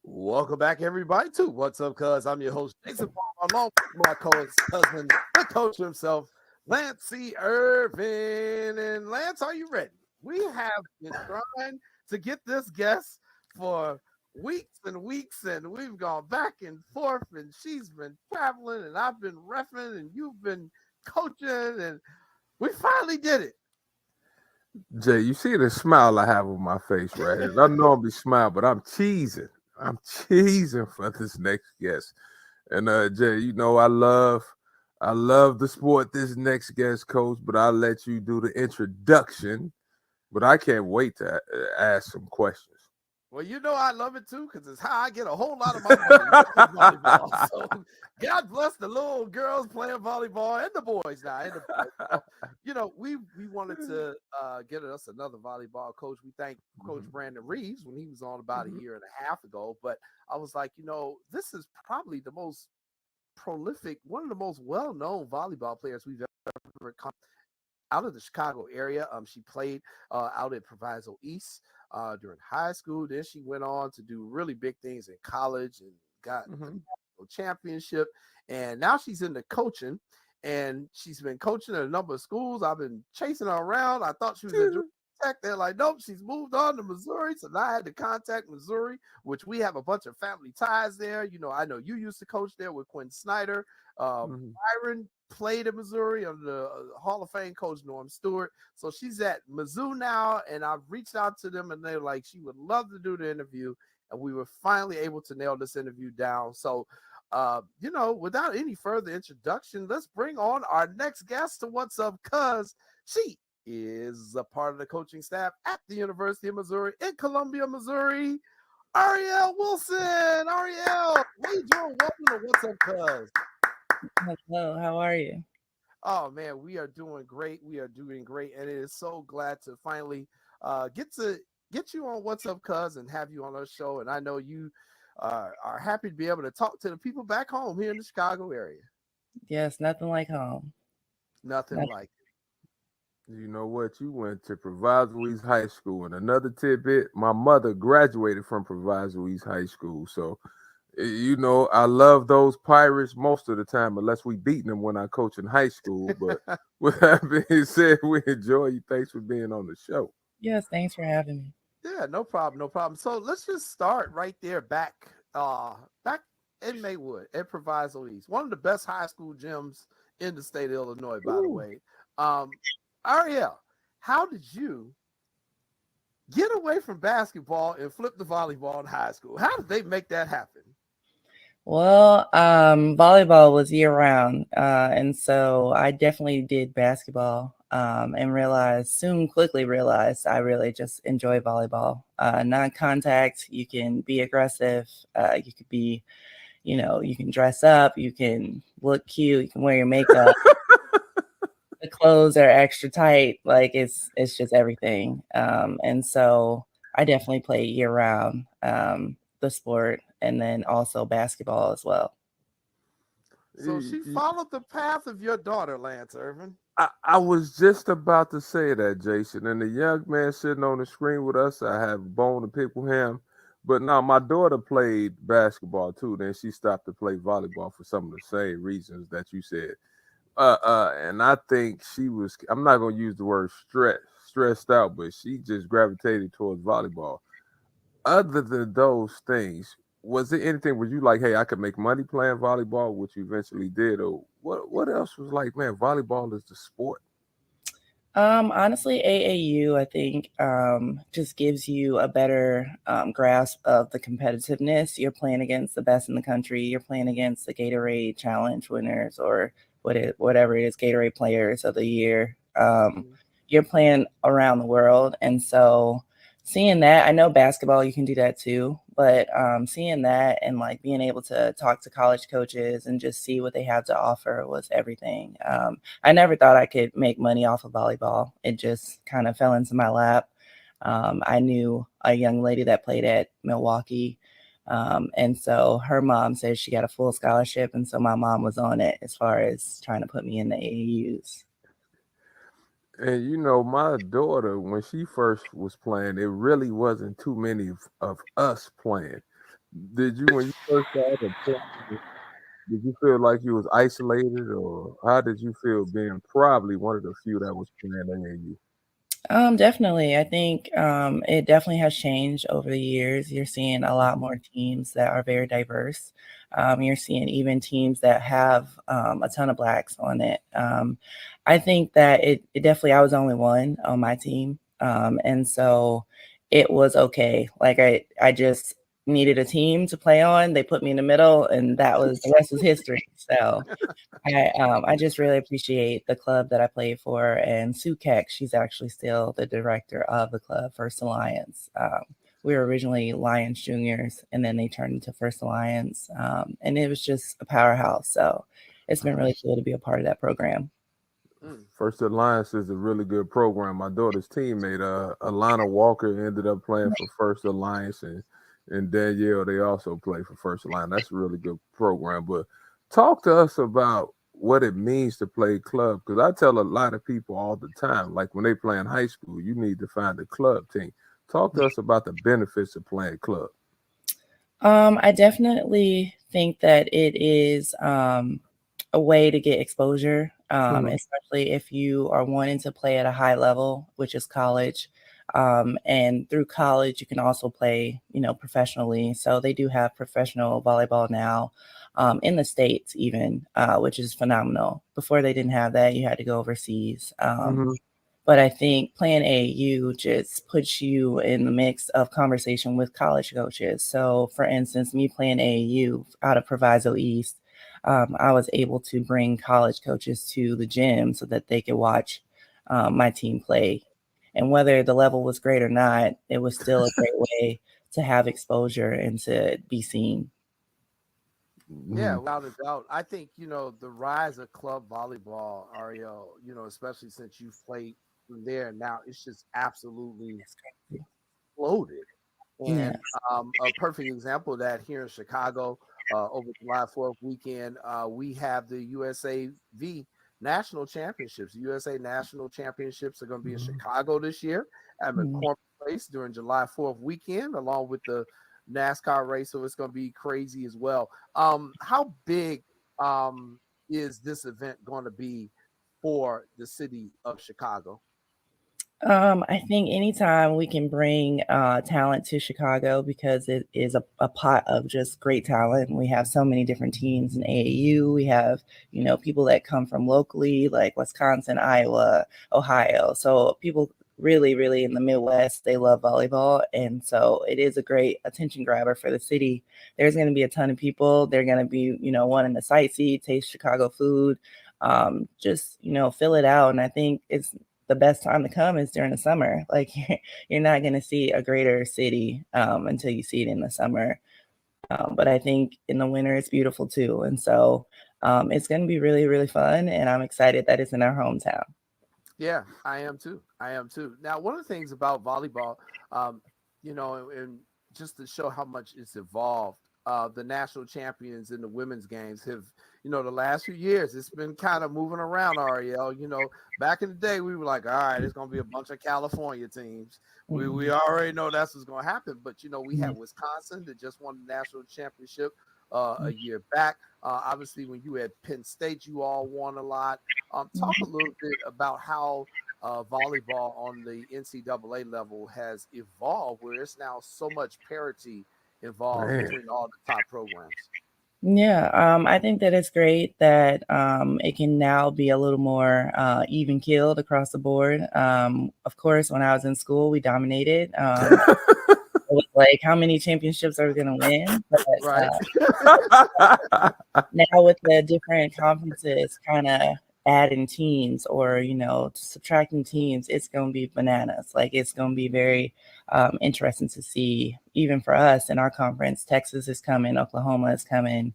Welcome back, everybody, to What's Up, Cuz. I'm your host, Jason Paul, along with my co-host, cousin, the coach himself, Lance Irvin. And Lance, are you ready? We have been trying to get this guest for weeks and weeks, and we've gone back and forth, and she's been traveling, and I've been reffing, and you've been coaching, and we finally did it. Jay, you see the smile I have on my face, right? And I normally smile, but I'm cheesing. I'm cheesing for this next guest. And Jay, you know I love the sport this next guest, coach, but I'll let you do the introduction. But I can't wait to ask some questions. Well, you know I love it too, because it's how I get a whole lot of my money. Volleyball. So God bless the little girls playing volleyball and the boys now. You know, we wanted to get us another volleyball coach. We thank Coach Brandon Reeves when he was on about a year and a half ago. But I was like, you know, this is probably the most prolific, one of the most well-known volleyball players we've ever come out of the Chicago area. She played out at Proviso East during high school. Then she went on to do really big things in college and got a championship. And now she's into coaching, and she's been coaching at a number of schools. I've been chasing her around. I thought she was in Tech. They're like, nope, she's moved on to Missouri. So now I had to contact Missouri, which we have a bunch of family ties there. You know, I know you used to coach there with Quinn Snyder. Byron played at Missouri under the Hall of Fame coach Norm Stewart. So she's at Mizzou now, and I've reached out to them, and they're like, she would love to do the interview, and we were finally able to nail this interview down. So, you know, without any further introduction, let's bring on our next guest to What's Up, cuz she is a part of the coaching staff at the University of Missouri in Columbia, Missouri. Ariel Wilson. Ariel, how you doing? Welcome to What's Up, cuz. Hello, how are you? Oh man, we are doing great. We are doing great, and it is so glad to finally get you on What's Up, cuz, and have you on our show. And I know you are happy to be able to talk to the people back home here in the Chicago area. Yes, nothing like home. Nothing like it. You know what? You went to Proviso East High School, and another tidbit: my mother graduated from Proviso East High School, so. You know, I love those Pirates most of the time, unless we beating them when I coach in high school. But with that being said, we enjoy you. Thanks for being on the show. Yes, thanks for having me. Yeah, no problem, no problem. So let's just start right there back in Maywood at Proviso East, one of the best high school gyms in the state of Illinois, by the way. Ariel, how did you get away from basketball and flip to volleyball in high school? How did they make that happen? Well, volleyball was year round. And so I definitely did basketball and quickly realized I really just enjoy volleyball. Non-contact, you can be aggressive, you could be, you can dress up, you can look cute, you can wear your makeup. The clothes are extra tight, like it's just everything. And so I definitely play year round, the sport, and then also basketball as well. So she followed the path of your daughter, Lance Irvin. I was just about to say that, Jason. And the young man sitting on the screen with us, I have a bone to pick with him. But now my daughter played basketball too. Then she stopped to play volleyball for some of the same reasons that you said. And I think she was, I'm not going to use the word stressed out, but she just gravitated towards volleyball. Other than those things, was there anything where you like, hey, I could make money playing volleyball, which you eventually did, or what else was like, man, volleyball is the sport? Honestly, AAU, I think, just gives you a better grasp of the competitiveness. You're playing against the best in the country. You're playing against the Gatorade Challenge winners or whatever it is, Gatorade Players of the Year. You're playing around the world. And so seeing that, I know basketball, you can do that too, but seeing that and like being able to talk to college coaches and just see what they have to offer was everything. I never thought I could make money off of volleyball. It just kind of fell into my lap. I knew a young lady that played at Milwaukee. And so her mom said she got a full scholarship. And so my mom was on it as far as trying to put me in the AAUs. And my daughter, when she first was playing, it really wasn't too many of us playing. Did you, when you first started playing, did you feel like you was isolated, or how did you feel being probably one of the few that was playing AAU? Definitely. I think it definitely has changed over the years. You're seeing a lot more teams that are very diverse. You're seeing even teams that have a ton of Blacks on it. I think that it definitely, I was the only one on my team. And so it was okay. Like I just needed a team to play on. They put me in the middle, and the rest was history. So I just really appreciate the club that I played for, and Sue Keck, she's actually still the director of the club, First Alliance. We were originally Lions Juniors, and then they turned into First Alliance, and it was just a powerhouse. So it's been really cool to be a part of that program. First Alliance is a really good program. My daughter's teammate, Alana Walker, ended up playing for First Alliance, and Danielle, they also play for First Alliance. That's a really good program. But talk to us about what it means to play club, because I tell a lot of people all the time, like when they play in high school, you need to find a club team. Talk to us about the benefits of playing club. I definitely think that it is a way to get exposure, especially if you are wanting to play at a high level, which is college. And through college, you can also play, professionally. So they do have professional volleyball now in the States even, which is phenomenal. Before they didn't have that, you had to go overseas. But I think playing AAU just puts you in the mix of conversation with college coaches. So for instance, me playing AAU out of Proviso East, I was able to bring college coaches to the gym so that they could watch my team play. And whether the level was great or not, it was still a great way to have exposure and to be seen. Yeah, without a doubt. I think, the rise of club volleyball, Ariel, especially since you've played from there now, it's just absolutely exploded. And a perfect example of that here in Chicago, over July 4th weekend, we have the USAV National Championships. USA National Championships are going to be in Chicago this year at McCormick Place during July 4th weekend, along with the NASCAR race. So it's going to be crazy as well. How big is this event going to be for the city of Chicago? I think anytime we can bring talent to Chicago, because it is a pot of just great talent. We have so many different teams in AAU. We have, people that come from locally, like Wisconsin, Iowa, Ohio. So people really, really in the Midwest, they love volleyball. And so it is a great attention grabber for the city. There's going to be a ton of people. They're going to be, wanting to sightsee, taste Chicago food, just, fill it out. And I think it's the best time to come is during the summer. Like you're not going to see a greater city until you see it in the summer. But I think in the winter it's beautiful too. And so it's going to be really, really fun. And I'm excited that it's in our hometown. Yeah, I am too. Now, one of the things about volleyball, and just to show how much it's evolved, the national champions in the women's games have, the last few years, it's been kind of moving around, Ariel. Back in the day, we were like, all right, it's going to be a bunch of California teams. We already know that's what's going to happen. But, we had Wisconsin that just won the national championship a year back. Obviously, when you had Penn State, you all won a lot. Talk a little bit about how volleyball on the NCAA level has evolved, where it's now so much parity involved between all the top programs. Yeah, I think that it's great that it can now be a little more even keeled across the board. Of course, when I was in school, we dominated. It was like, how many championships are we going to win? But, now with the different conferences kind of adding teams or, subtracting teams, it's going to be bananas. Like it's going to be very interesting to see, even for us in our conference. Texas is coming, Oklahoma is coming,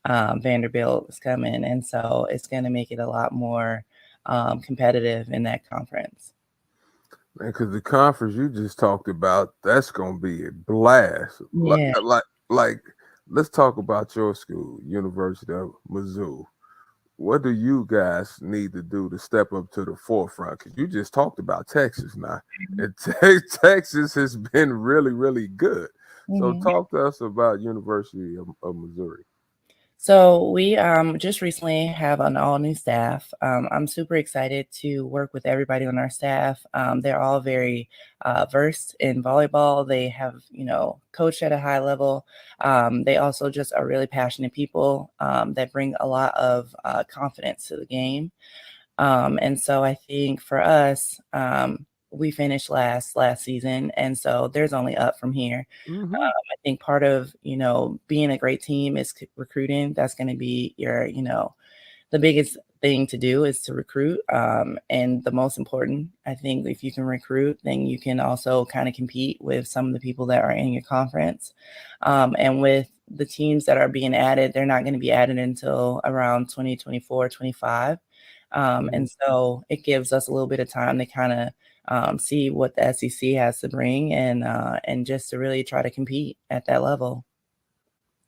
Vanderbilt is coming. And so it's going to make it a lot more competitive in that conference. Man, because the conference you just talked about, that's going to be a blast. Yeah. Like, let's talk about your school, University of Missouri. What do you guys need to do to step up to the forefront? Because you just talked about Texas now. And Texas has been really, really good. So talk to us about University of Missouri. So we just recently have an all new staff. I'm super excited to work with everybody on our staff. They're all very versed in volleyball. They have, coached at a high level. They also just are really passionate people that bring a lot of confidence to the game. And so I think for us, we finished last season, and so there's only up from here. I think part of being a great team is recruiting. That's going to be your the biggest thing to do is to recruit, and the most important. I think if you can recruit, then you can also kind of compete with some of the people that are in your conference, and with the teams that are being added, they're not going to be added until around 2024, 25. And so it gives us a little bit of time to kind of see what the SEC has to bring and just to really try to compete at that level.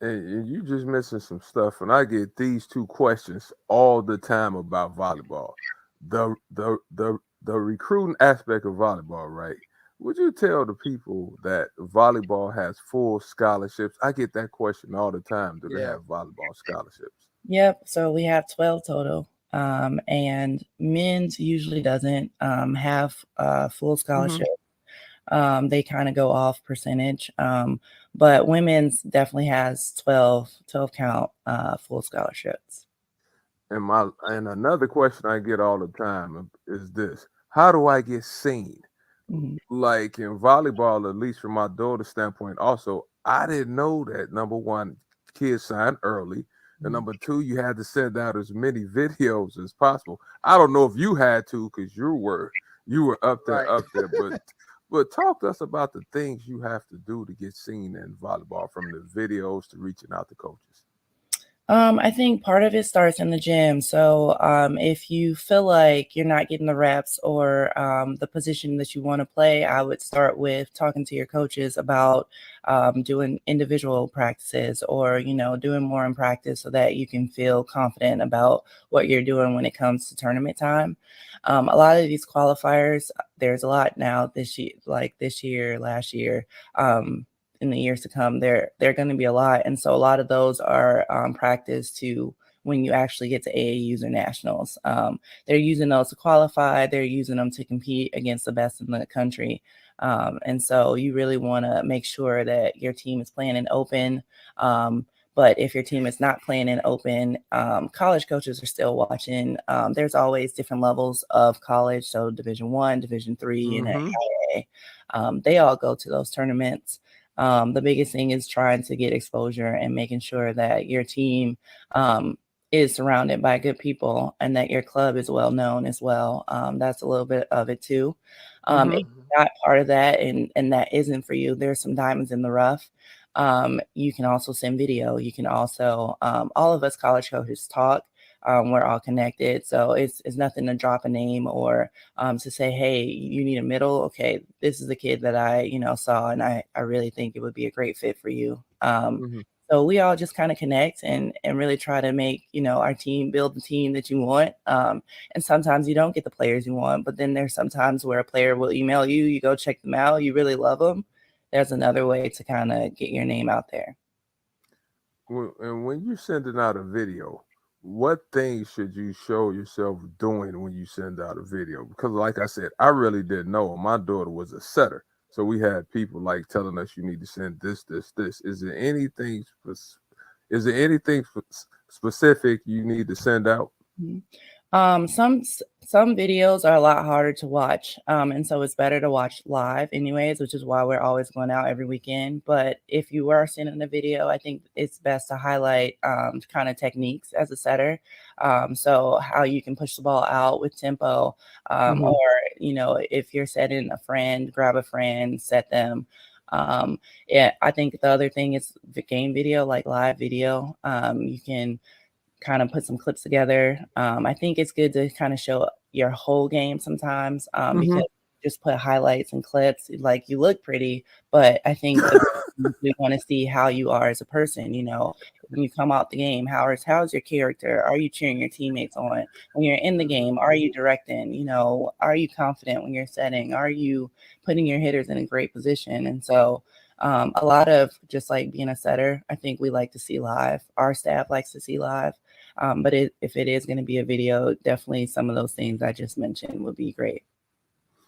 And you just missing some stuff. And I get these two questions all the time about volleyball. The recruiting aspect of volleyball, right? Would you tell the people that volleyball has full scholarships? I get that question all the time. Do they have volleyball scholarships? Yep. So we have 12 total. And men's usually doesn't have full scholarship. They kind of go off percentage. But women's definitely has 12 count full scholarships. And another question I get all the time is this: how do I get seen? Like in volleyball, at least from my daughter's standpoint, also, I didn't know that number one, kids sign early. And number two, you had to send out as many videos as possible. I don't know if you had to because you were up there, but talk to us about the things you have to do to get seen in volleyball, from the videos to reaching out to coaches. I think part of it starts in the gym. So if you feel like you're not getting the reps or the position that you want to play, I would start with talking to your coaches about doing individual practices or, doing more in practice so that you can feel confident about what you're doing when it comes to tournament time. A lot of these qualifiers, there's a lot now this year, last year, in the years to come, they're going to be a lot. And so a lot of those are practice to when you actually get to AAUs or nationals. They're using those to qualify. They're using them to compete against the best in the country. And so you really want to make sure that your team is playing in open. But if your team is not playing in open, college coaches are still watching. There's always different levels of college. So Division I, Division III, and NAIA. They all go to those tournaments. The biggest thing is trying to get exposure and making sure that your team is surrounded by good people and that your club is well known as well. That's a little bit of it too. If you're not part of that and that isn't for you, there's some diamonds in the rough. You can also send video. You can also, all of us college coaches talk. We're all connected. So it's nothing to drop a name or to say, hey, you need a middle. Okay, this is a kid that I, saw, and I really think it would be a great fit for you. So we all just kind of connect and really try to make, our team build the team that you want. And sometimes you don't get the players you want, but then there's sometimes where a player will email you, you go check them out, you really love them. There's another way to kind of get your name out there. And when you're sending out a video, what things should you show yourself doing when you send out a video? Because like I said, I really didn't know. My daughter was a setter. So we had people like telling us you need to send this. Is there anything specific you need to send out? Some videos are a lot harder to watch. And so it's better to watch live anyways, which is why we're always going out every weekend. But if you are sending a video, I think it's best to highlight kind of techniques as a setter. So how you can push the ball out with tempo, or, if you're setting a friend, grab a friend, set them. I think the other thing is the game video, like live video. You can kind of put some clips together. I think it's good to kind of show your whole game sometimes because just put highlights and clips. Like, you look pretty, but I think we want to see how you are as a person. When you come out the game, how's your character? Are you cheering your teammates on? When you're in the game, are you directing? Are you confident when you're setting? Are you putting your hitters in a great position? And so a lot of just like being a setter, I think we like to see live. Our staff likes to see live. But if it is going to be a video, definitely some of those things I just mentioned would be great.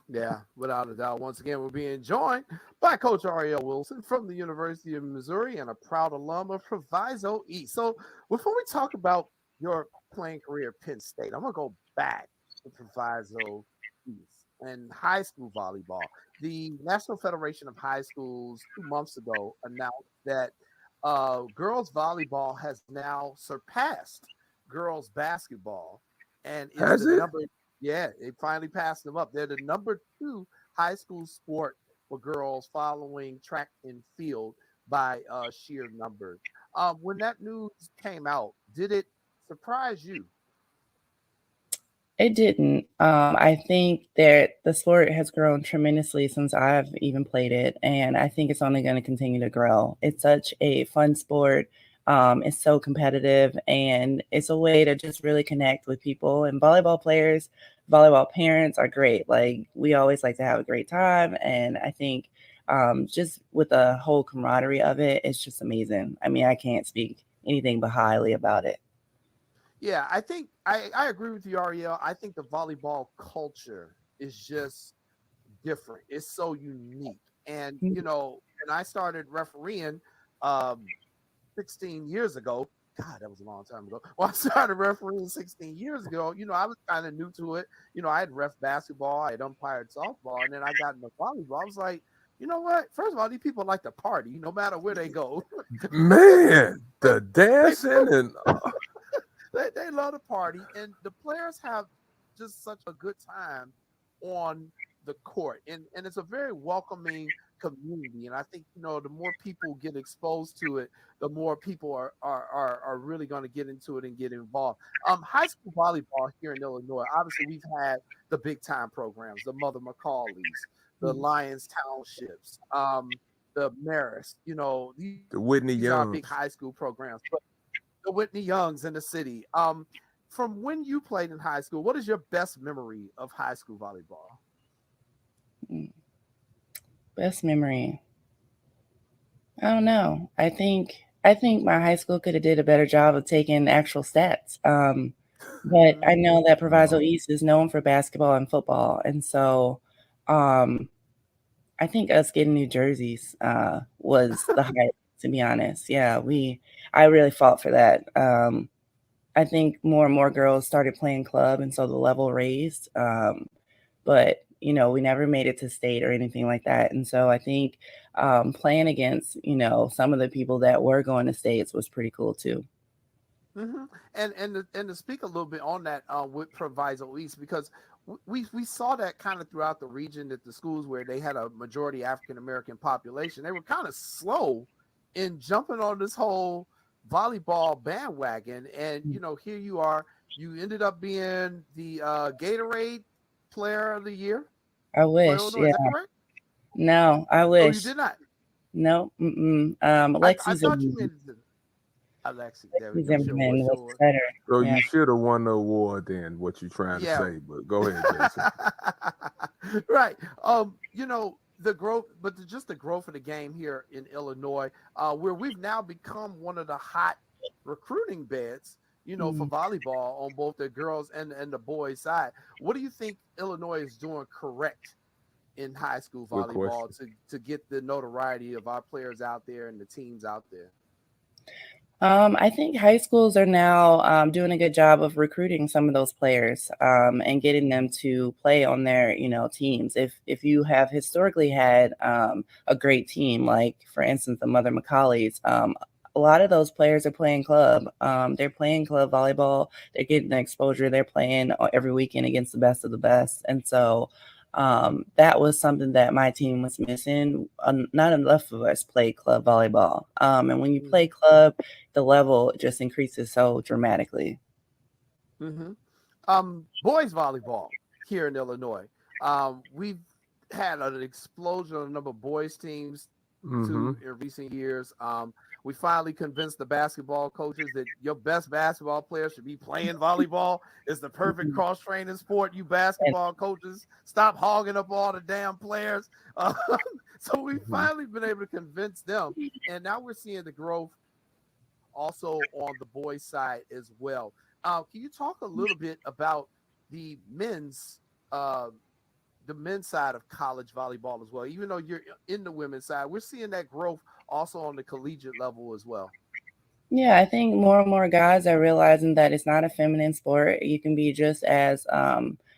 Yeah, without a doubt. Once again, we're being joined by Coach Ariel Wilson from the University of Missouri and a proud alum of Proviso East. So before we talk about your playing career at Penn State, I'm going to go back to Proviso East and high school volleyball. The National Federation of High Schools 2 months ago announced that girls volleyball has now surpassed girls basketball and is the number. Yeah, it finally passed them up. They're the number 2 high school sport for girls, following track and field by sheer numbers. When that news came out, did it surprise you? It didn't. I think that the sport has grown tremendously since I've even played it, and I think it's only going to continue to grow. It's such a fun sport. It's so competitive, and it's a way to just really connect with people. And volleyball players, volleyball parents are great. Like, we always like to have a great time, and I think just with the whole camaraderie of it, it's just amazing. I mean, I can't speak anything but highly about it. Yeah, I think I agree with you, Ariel. I think the volleyball culture is just different. It's so unique. And, when I started refereeing 16 years ago, God, that was a long time ago. Well, I started refereeing 16 years ago. I was kind of new to it. I had ref basketball, I had umpired softball, and then I got into volleyball. I was like, you know what? First of all, these people like to party no matter where they go. Man, the dancing and... They love to party, and the players have just such a good time on the court, and it's a very welcoming community. And I think the more people get exposed to it, the more people are really going to get into it and get involved. High school volleyball here in Illinois, obviously we've had the big time programs, the Mother Macaulay's, the Lions Townships, the Marist. The Whitney these are Youngs. big high school programs, but the Whitney Youngs in the city. From when you played in high school, what is your best memory of high school volleyball? Best memory. I don't know. I think I think my high school could have did a better job of taking actual stats. But I know that Proviso East is known for basketball and football, and so I think us getting new jerseys was the hype. To be honest, yeah, I really fought for that. I think more and more girls started playing club, and so the level raised. But we never made it to state or anything like that. And so I think playing against some of the people that were going to states was pretty cool too. Mm-hmm. And to speak a little bit on that with Proviso East, because we saw that kind of throughout the region, that the schools where they had a majority African American population, they were kind of slow in jumping on this whole volleyball bandwagon. And here you are, you ended up being the Gatorade Player of the Year. I wish. Illinois. Yeah. Is that correct? No, I wish. Oh, you did not. No. I thought you meant Alexi. There we go. Zimmerman was better. So you should have won the award then, what you trying to say, but go ahead, Jason. Right. The growth, but just the growth of the game here in Illinois, where we've now become one of the hot recruiting beds, for volleyball on both the girls and the boys side. What do you think Illinois is doing correct in high school volleyball to get the notoriety of our players out there and the teams out there? I think high schools are now doing a good job of recruiting some of those players and getting them to play on their, teams. If you have historically had a great team, like for instance the Mother Macaulay's, a lot of those players are playing club. They're playing club volleyball. They're getting the exposure. They're playing every weekend against the best of the best, and so that was something that my team was missing. Not enough of us play club volleyball. And when you play club, the level just increases so dramatically. Mm-hmm. Boys volleyball here in Illinois. We've had an explosion of the number of boys teams in recent years. We finally convinced the basketball coaches that your best basketball players should be playing volleyball. It's the perfect cross-training sport. You basketball coaches, stop hogging up all the damn players. So we've finally been able to convince them. And now we're seeing the growth also on the boys' side as well. Can you talk a little bit about the men's side of college volleyball as well? Even though you're in the women's side, we're seeing that growth also on the collegiate level as well. Yeah, I think more and more guys are realizing that it's not a feminine sport. You can be just as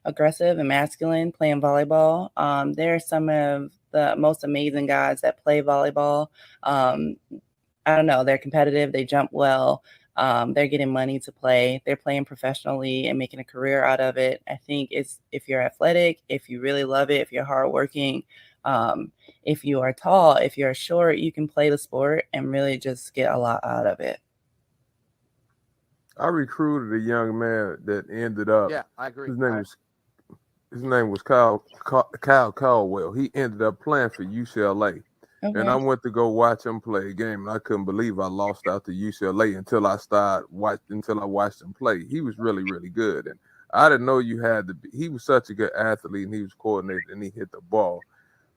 aggressive and masculine playing volleyball. There are some of the most amazing guys that play volleyball. I don't know, they're competitive, they jump well. They're getting money to play. They're playing professionally and making a career out of it. I think it's if you're athletic, if you really love it, if you're hardworking, if you are tall, if you're short, you can play the sport and really just get a lot out of it. I recruited a young man that ended up. Yeah, I agree. His name was Kyle Caldwell. He ended up playing for UCLA. Okay. And I went to go watch him play a game, and I couldn't believe I lost out to UCLA until I watched him play. He was really, really good, and I didn't know you had to be. He was such a good athlete, and he was coordinated, and he hit the ball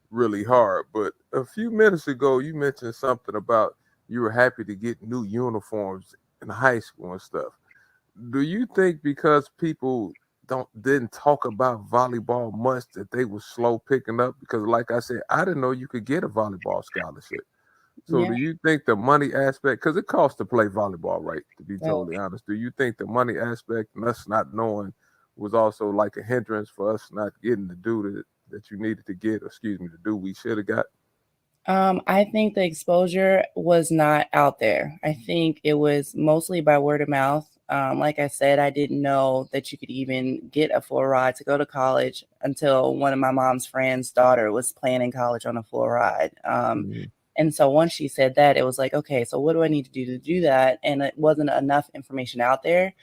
really hard. But a few minutes ago, you mentioned something about you were happy to get new uniforms in high school and stuff. Do you think because people didn't talk about volleyball much that they were slow picking up? Because like I said, I didn't know you could get a volleyball scholarship. So do you think the money aspect, because it costs to play volleyball, right, to be totally honest, do you think the money aspect and us not knowing was also like a hindrance for us not getting the due that you needed to get, the due we should have got? I think the exposure was not out there. I think it was mostly by word of mouth. Like I said, I didn't know that you could even get a full ride to go to college until one of my mom's friend's daughter was playing in college on a full ride. And so once she said that, it was like, okay, so what do I need to do that? And it wasn't enough information out there.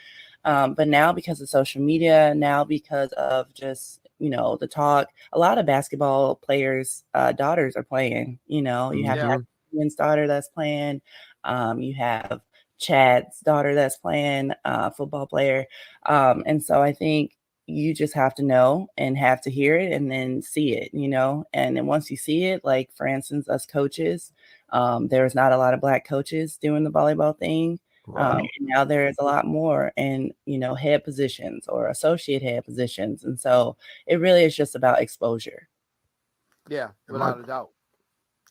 But now because of social media, now because of just, the talk, a lot of basketball players' daughters are playing. You have Ian's daughter that's playing. You have Chad's daughter that's playing, football player. And so I think you just have to know and have to hear it and then see it, and then once you see it, like for instance, us coaches, There's not a lot of Black coaches doing the volleyball thing. Wow. And now there's a lot more in, head positions or associate head positions. And so it really is just about exposure. Yeah, without a doubt.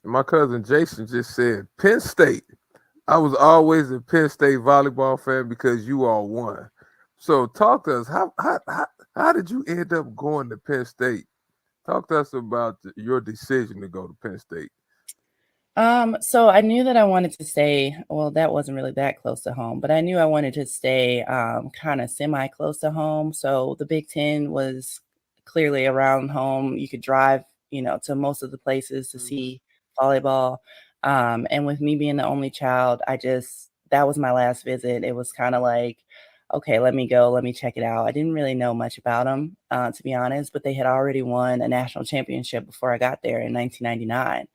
My cousin Jason just said Penn State. I was always a Penn State volleyball fan because you all won. So talk to us. How did you end up going to Penn State? Talk to us about your decision to go to Penn State. So I knew that I wanted to stay. Well, that wasn't really that close to home, but I knew I wanted to stay kind of semi close to home. So the Big Ten was clearly around home. You could drive, to most of the places to see volleyball. And with me being the only child, that was my last visit. It was kind of like, okay, let me go, let me check it out. I didn't really know much about them, to be honest, but they had already won a national championship before I got there in 1999.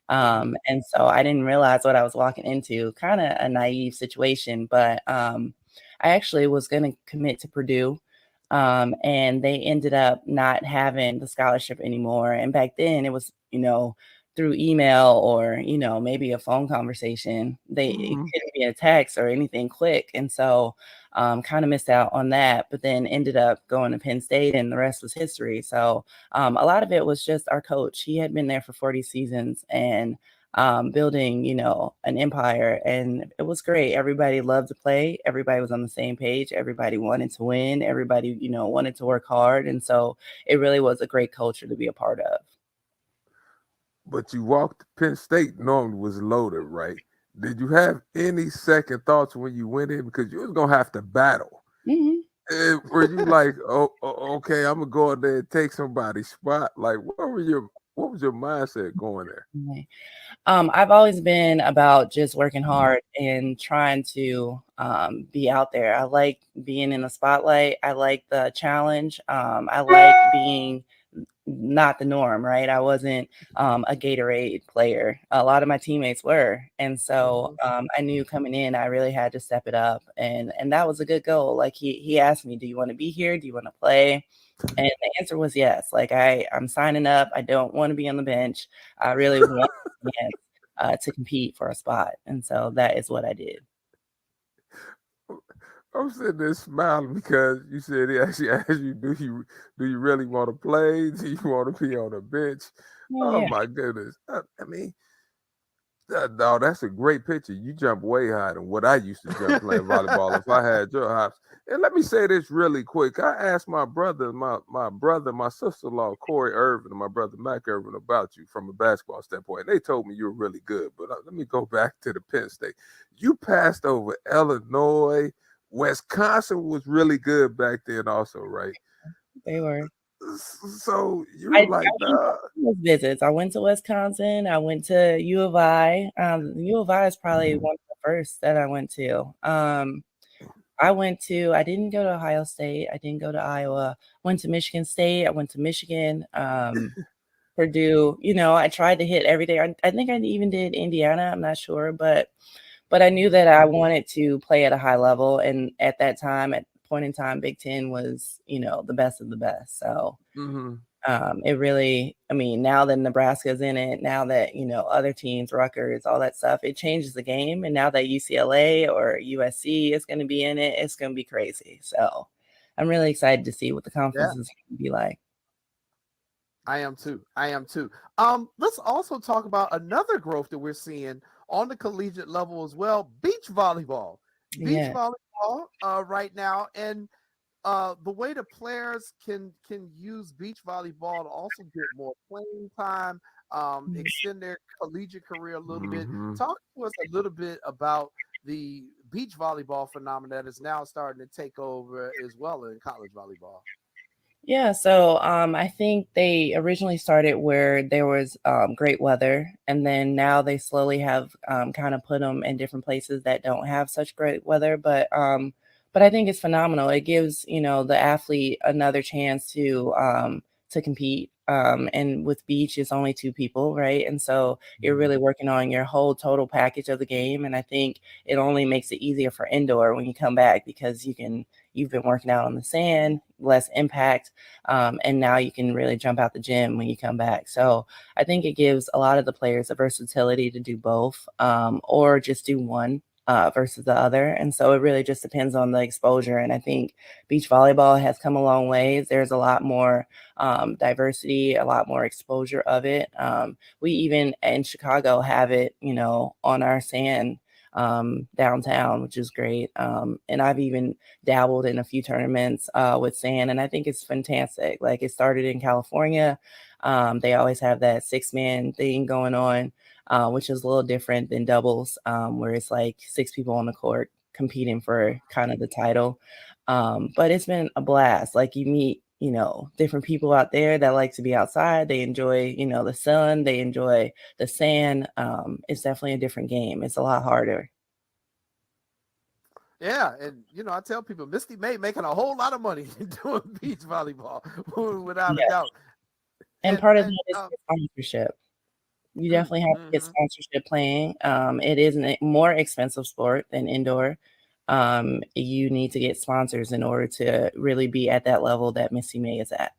And so I didn't realize what I was walking into, kind of a naive situation, but I actually was going to commit to Purdue. And they ended up not having the scholarship anymore. And back then it was, through email or, maybe a phone conversation. It couldn't be a text or anything quick. And so kind of missed out on that, but then ended up going to Penn State and the rest was history. So a lot of it was just our coach. He had been there for 40 seasons and building, an empire. And it was great. Everybody loved to play. Everybody was on the same page. Everybody wanted to win. Everybody, wanted to work hard. And so it really was a great culture to be a part of. But you walked to Penn State normally was loaded, right? Did you have any second thoughts when you went in? Because you was going to have to battle. Mm-hmm. Were you like, okay, I'm going to go in there and take somebody's spot? Like, what was your mindset going there? I've always been about just working hard and trying to be out there. I like being in the spotlight. I like the challenge. I like being not the norm, right? I wasn't a Gatorade player. A lot of my teammates were. And so I knew coming in, I really had to step it up. And that was a good goal. Like he asked me, do you want to be here? Do you want to play? And the answer was yes. Like I'm signing up. I don't want to be on the bench. I really want to compete for a spot. And so that is what I did. I'm sitting there smiling because you said he actually asked you, do you really want to play? Do you want to be on the bench? Oh my goodness. I mean, no, that's a great picture. You jump way higher than what I used to jump playing volleyball if I had your hops. And let me say this really quick. I asked my brother, my sister-in-law, Corey Irvin, and my brother, Mac Irvin, about you from a basketball standpoint. And they told me you were really good. But let me go back to the Penn State. You passed over Illinois. Wisconsin was really good back then also, right? They were. So you were like, visits. I went to Wisconsin. I went to U of I. U of I is probably one of the first that I went to. I didn't go to Ohio State. I didn't go to Iowa. Went to Michigan State. I went to Michigan. Purdue. I tried to hit every day. I think I even did Indiana. I'm not sure, but I knew that I wanted to play at a high level. And at that point in time, Big Ten was, the best of the best. So it really, now that Nebraska's in it, now that, other teams, Rutgers, all that stuff, it changes the game. And now that UCLA or USC is going to be in it, it's going to be crazy. So I'm really excited to see what the conference is going to be like. I am too. Let's also talk about another growth that we're seeing on the collegiate level as well. Beach volleyball right now. And the way the players can use beach volleyball to also get more playing time, extend their collegiate career a little bit. Talk to us a little bit about the beach volleyball phenomenon that is now starting to take over as well in college volleyball. Yeah, so I think they originally started where there was great weather, and then now they slowly have kind of put them in different places that don't have such great weather. But I think it's phenomenal. It gives the athlete another chance to compete. And with beach, it's only 2 people, right? And so you're really working on your whole total package of the game. And I think it only makes it easier for indoor when you come back because you've been working out on the sand, less impact, and now you can really jump out the gym when you come back. So I think it gives a lot of the players the versatility to do both, or just do one versus the other. And so it really just depends on the exposure. And I think beach volleyball has come a long ways. There's a lot more diversity, a lot more exposure of it. We even in Chicago have it, on our sand downtown, which is great. And I've even dabbled in a few tournaments with sand, and I think it's fantastic. Like, it started in California. They always have that 6-man thing going on, which is a little different than doubles, where it's like 6 people on the court competing for kind of the title. But it's been a blast. Like, you meet, different people out there that like to be outside. They enjoy, the sun. They enjoy the sand. It's definitely a different game. It's a lot harder. Yeah, and I tell people Misty May making a whole lot of money doing beach volleyball, without a doubt. And part of that is sponsorship. You definitely have to get sponsorship playing. It is a more expensive sport than indoor. You need to get sponsors in order to really be at that level that Misty May is at.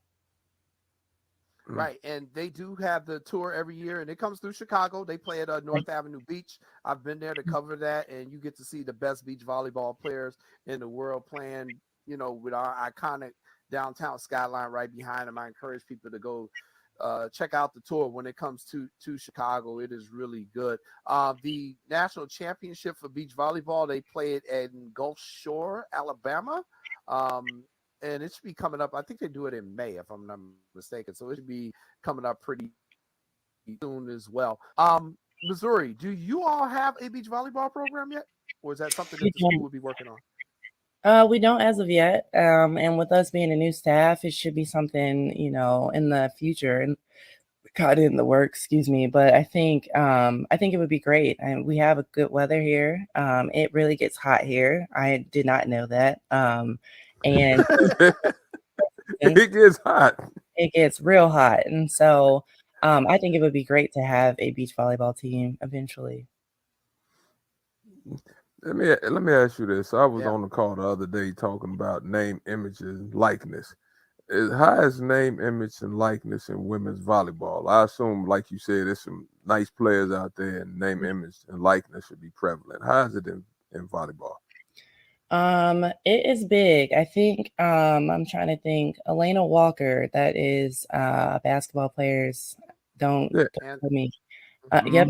Right, and they do have the tour every year, and it comes through Chicago. They play at North Avenue Beach. I've been there to cover that, and you get to see the best beach volleyball players in the world playing, with our iconic downtown skyline right behind them. I encourage people to go check out the tour when it comes to Chicago. It is really good. The national championship for beach volleyball, they play it in Gulf Shore, Alabama. And it should be coming up. I think they do it in May, if I'm not mistaken. So it should be coming up pretty soon as well. Missouri, do you all have a beach volleyball program yet? Or is that something that the school would be working on? We don't as of yet. And with us being a new staff, it should be something, in the future and kind of in the works, excuse me. But I think it would be great. And we have a good weather here. It really gets hot here. I did not know that. And it gets hot. It gets real hot. And so I think it would be great to have a beach volleyball team eventually. Let me ask you this. I was on the call the other day talking about name, image, and likeness. How is name, image, and likeness in women's volleyball? I assume, like you said, there's some nice players out there, and name, image, and likeness should be prevalent. How is it in volleyball? It is big. I think I'm trying to think. Elena Walker, that is basketball players. Don't tell me. Yep,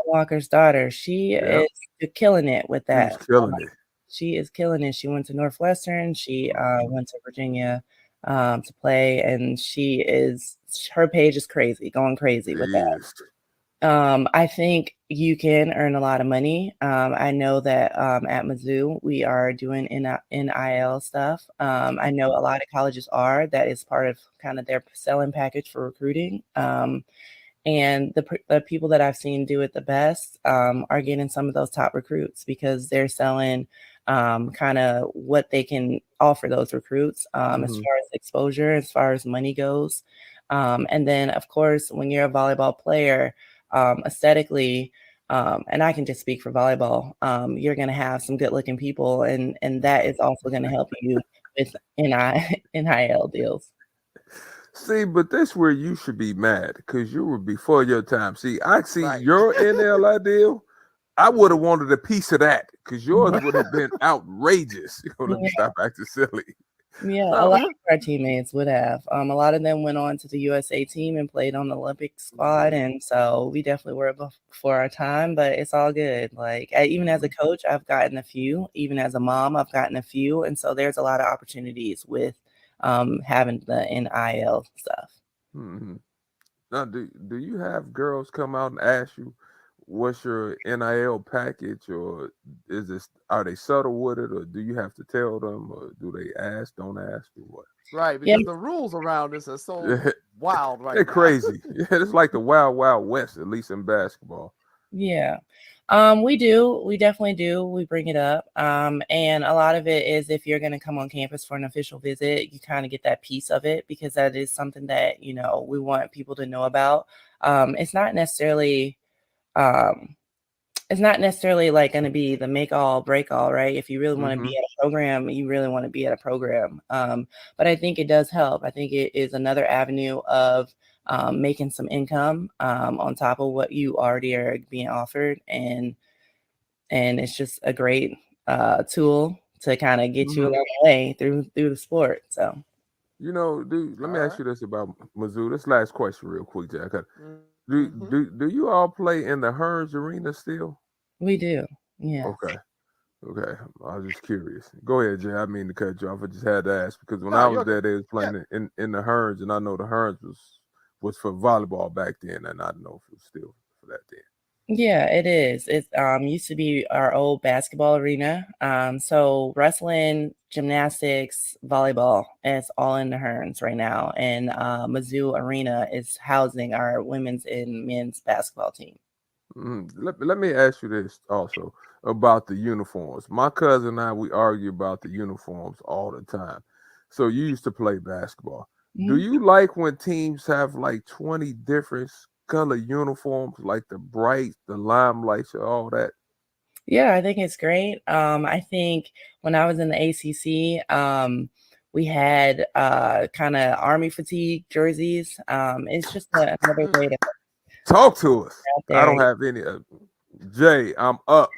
Walker's daughter. She is killing it with that. She's killing it. She is killing it. She went to Northwestern. She went to Virginia to play, and her page is crazy, going crazy with that. I think you can earn a lot of money. I know that at Mizzou, we are doing NIL stuff. I know a lot of colleges are. That is part of kind of their selling package for recruiting. And the people that I've seen do it the best are getting some of those top recruits because they're selling kind of what they can offer those recruits as far as exposure, as far as money goes. And then, of course, when you're a volleyball player, aesthetically, and I can just speak for volleyball, you're going to have some good looking people, and that is also going to help you with NIL deals. See, but that's where you should be mad because you were before your time. See, I see your NIL deal. I would have wanted a piece of that because yours would have been outrageous. Let me stop acting silly. Yeah, a lot of our teammates would have. A lot of them went on to the USA team and played on the Olympic squad, and so we definitely were before our time. But it's all good. Like even as a coach, I've gotten a few. Even as a mom, I've gotten a few, and so there's a lot of opportunities with having the NIL stuff. Now, do you have girls come out and ask you what's your NIL package, or are they subtle with it, or do you have to tell them, or do they ask, don't ask, or what? Right, because the rules around this are so wild right They're now. crazy. It's like the wild, wild west, at least in basketball. Yeah. We do. We definitely do. We bring it up. And a lot of it is if you're going to come on campus for an official visit, you kind of get that piece of it because that is something that, we want people to know about. It's not necessarily um it's not necessarily like going to be the make all break all, right? If you really want to be at a program, you really want to be at a program. But I think it does help. I think it is another avenue of making some income on top of what you already are being offered, and it's just a great tool to kind of get you along the way through the sport. So, Dude, let me ask you this about Mizzou. This last question, real quick, Jack. Mhm. Do you all play in the Hearns Arena still? we do. Yeah. Okay. Okay. I was just curious. Go ahead, Jay. I mean to cut you off. I just had to ask because when No, I you're was there, okay. they was Yeah. playing in the Hearns, and I know the Hearns was for volleyball back then, and I don't know if it was still for that then. Yeah, it is. It used to be our old basketball arena. So wrestling, gymnastics, volleyball, it's all in the Hearns right now. And Mizzou Arena is housing our women's and men's basketball team. Let me ask you this also about the uniforms. My cousin and I, we argue about the uniforms all the time. So you used to play basketball. Do Mhm. you like when teams have like 20 different color uniforms, like the bright, the limelights, and all that? Yeah, I think it's great. I think when I was in the ACC, we had kind of army fatigue jerseys. It's just another way to Talk to us. out I there. don't have any. Jay, I'm up.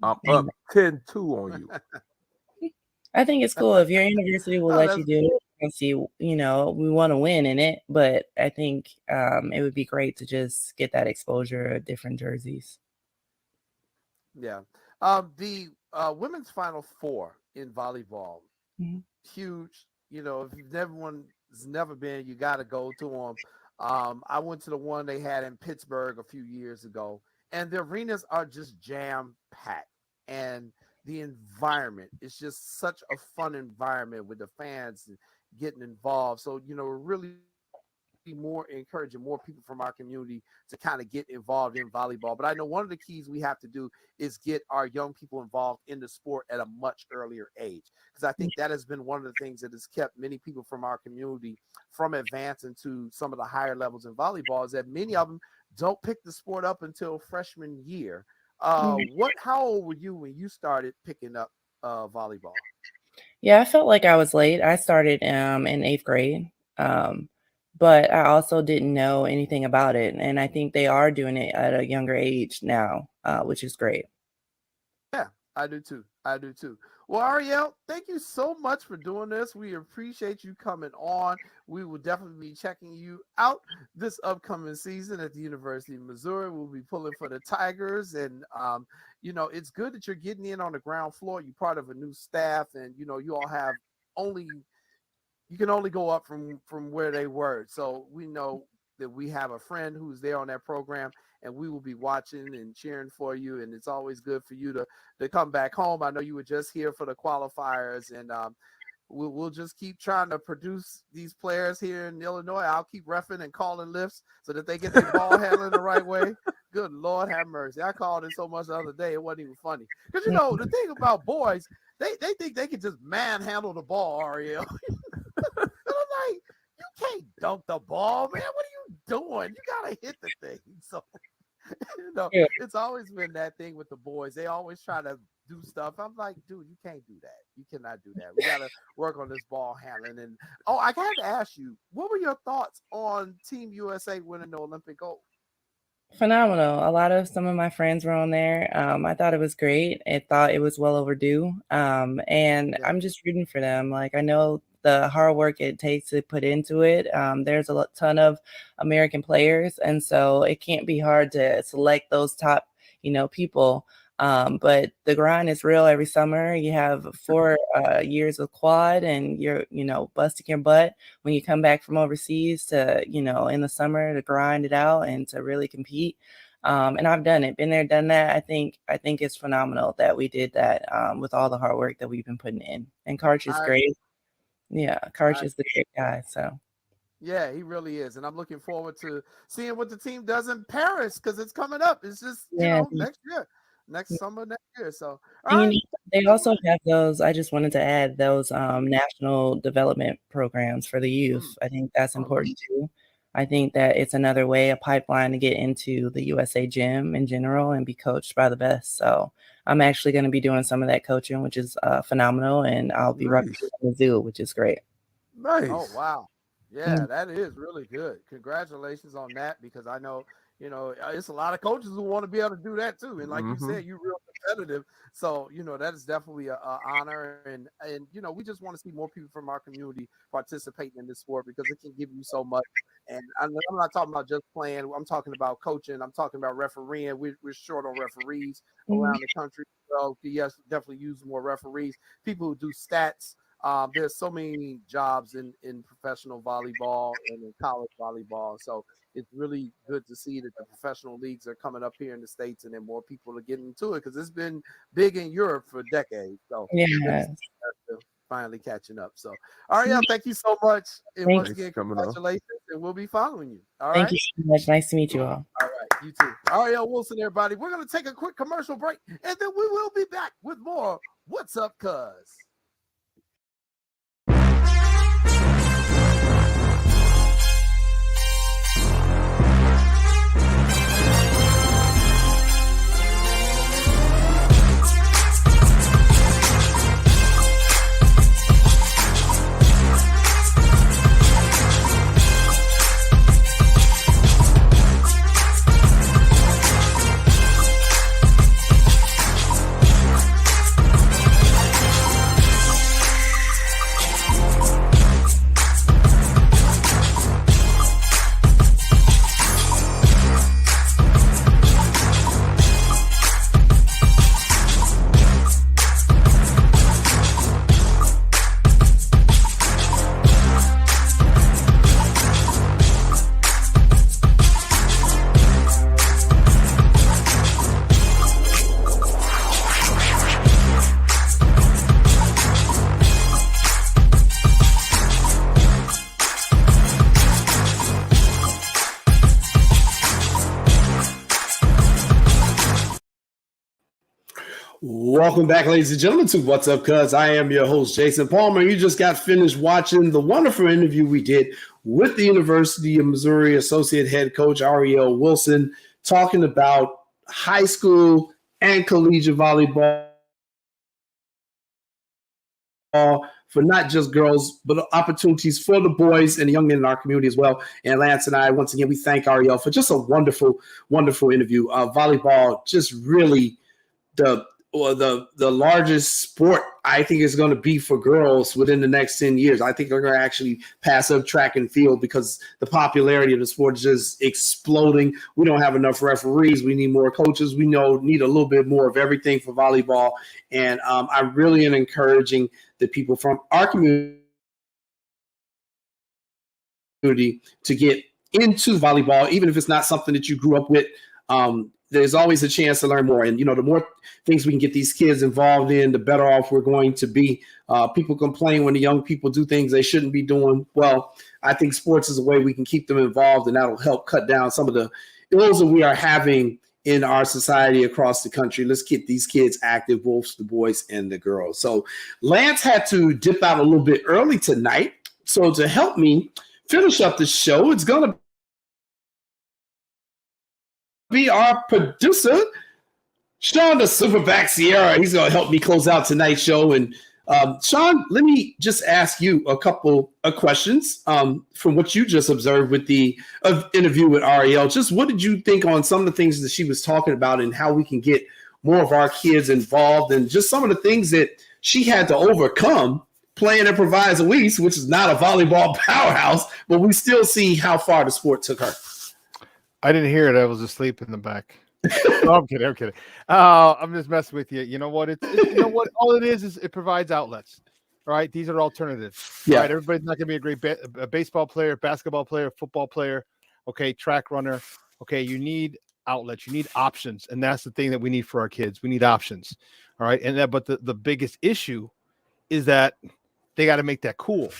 I'm And up 10-2 on you. I think it's cool if your university will Oh, let that's you do it. And see, we want to win in it, but I think it would be great to just get that exposure of different jerseys. yeah. The women's Final Four in volleyball, Mhm. huge. If you've never been, you got to go to them. I went to the one they had in Pittsburgh a few years ago, and the arenas are just jam packed, and the environment is just such a fun environment with the fans getting involved. So we're really more encouraging more people from our community to kind of get involved in volleyball. But I know one of the keys we have to do is get our young people involved in the sport at a much earlier age, because I think that has been one of the things that has kept many people from our community from advancing to some of the higher levels in volleyball, is that many of them don't pick the sport up until freshman year. How old were you when you started picking up volleyball? Yeah, I felt like I was late. I started in 8th grade, but I also didn't know anything about it. And I think they are doing it at a younger age now, which is great. Yeah, I do too. I do too. Well, Ariel, thank you so much for doing this. We appreciate you coming on. We will definitely be checking you out this upcoming season at the University of Missouri. We'll be pulling for the Tigers, and it's good that you're getting in on the ground floor. You're part of a new staff, and you all have only you can only go up from where they were. So we know that we have a friend who's there on that program, and we will be watching and cheering for you. And it's always good for you to come back home. I know you were just here for the qualifiers, and we'll just keep trying to produce these players here in Illinois. I'll keep reffing and calling lifts so that they get their ball handling the right way. Good Lord have mercy. I called it so much the other day, it wasn't even funny. Because, the thing about boys, they think they can just manhandle the ball, Ariel. And I'm like, you can't dunk the ball, man. What are you doing? You got to hit the thing. So, Yeah. it's always been that thing with the boys. They always try to do stuff. I'm like, dude, you can't do that. You cannot do that. We got to work on this ball handling. And, I had to ask you, what were your thoughts on Team USA winning the Olympic gold? Phenomenal. A lot of some of my friends were on there. I thought it was great. I thought it was well overdue. And Yeah. I'm just rooting for them. Like, I know the hard work it takes to put into it. There's a ton of American players, and so it can't be hard to select those top, people. But the grind is real every summer. You have 4 years of quad, and you're, busting your butt when you come back from overseas to, in the summer to grind it out and to really compete. And I've done it, been there, done that. I think it's phenomenal that we did that with all the hard work that we've been putting in. And Karch is I great. Yeah, Karch I is the great guy. So Yeah, he really is. And I'm looking forward to seeing what the team does in Paris because it's coming up. It's just, Yeah. next year, next summer, next year. So, all And right. they also have those. I just wanted to add those national development programs for the youth. I think that's important too. I think that it's another way, a pipeline to get into the USA gym in general and be coached by the best. So I'm actually going to be doing some of that coaching, which is phenomenal. And I'll be representing the zoo, which is great. Nice. Oh, wow. Yeah, that is really good. Congratulations on that because I know, it's a lot of coaches who want to be able to do that too. And like you said, you're real competitive. So, that is definitely an honor. And, we just want to see more people from our community participating in this sport because it can give you so much. And I'm not talking about just playing. I'm talking about coaching. I'm talking about refereeing. We're short on referees around the country. So, yes, definitely use more referees. People who do stats. There's so many jobs in professional volleyball and in college volleyball. So it's really good to see that the professional leagues are coming up here in the States and then more people are getting into it because it's been big in Europe for decades. So Yes. finally catching up. So, Ariel, thank you so much. And once Thanks again, for coming on. congratulations. And we'll be following you. All Thank right. you so much. Nice to meet you all. All right. You too. Ariel Wilson, everybody. We're going to take a quick commercial break and then we will be back with more What's Up, Cuz. Welcome back, ladies and gentlemen, to What's Up, Cuz. I am your host, Jason Palmer. You just got finished watching the wonderful interview we did with the University of Missouri Associate Head Coach Ariel Wilson, talking about high school and collegiate volleyball for not just girls, but opportunities for the boys and the young men in our community as well. And Lance and I, once again, we thank Ariel for just a wonderful, wonderful interview. Volleyball just really the largest sport I think is going to be for girls within the next 10 years. I think they're going to actually pass up track and field because the popularity of the sport is just exploding. We don't have enough referees. We need more coaches. We need a little bit more of everything for volleyball. And I really am encouraging the people from our community to get into volleyball, even if it's not something that you grew up with. There's always a chance to learn more. And, the more things we can get these kids involved in, the better off we're going to be. People complain when the young people do things they shouldn't be doing. Well, I think sports is a way we can keep them involved, and that'll help cut down some of the ills that we are having in our society across the country. Let's get these kids active, both the boys and the girls. So Lance had to dip out a little bit early tonight. So to help me finish up the show, it's going to be our producer, Sean the Superback Sierra. He's going to help me close out tonight's show. And Sean, let me just ask you a couple of questions from what you just observed with the interview with Ariel. Just what did you think on some of the things that she was talking about and how we can get more of our kids involved, and just some of the things that she had to overcome playing at Proviso East, which is not a volleyball powerhouse, but we still see how far the sport took her. I didn't hear it. I was asleep in the back. No, I'm kidding. I'm just messing with you. You know what? All it is it provides outlets. All right. These are alternatives. Yeah. Right. Everybody's not going to be a great baseball player, basketball player, football player. Okay. Track runner. Okay. You need outlets. You need options. And that's the thing that we need for our kids. We need options. All right. But the biggest issue is that they got to make that cool.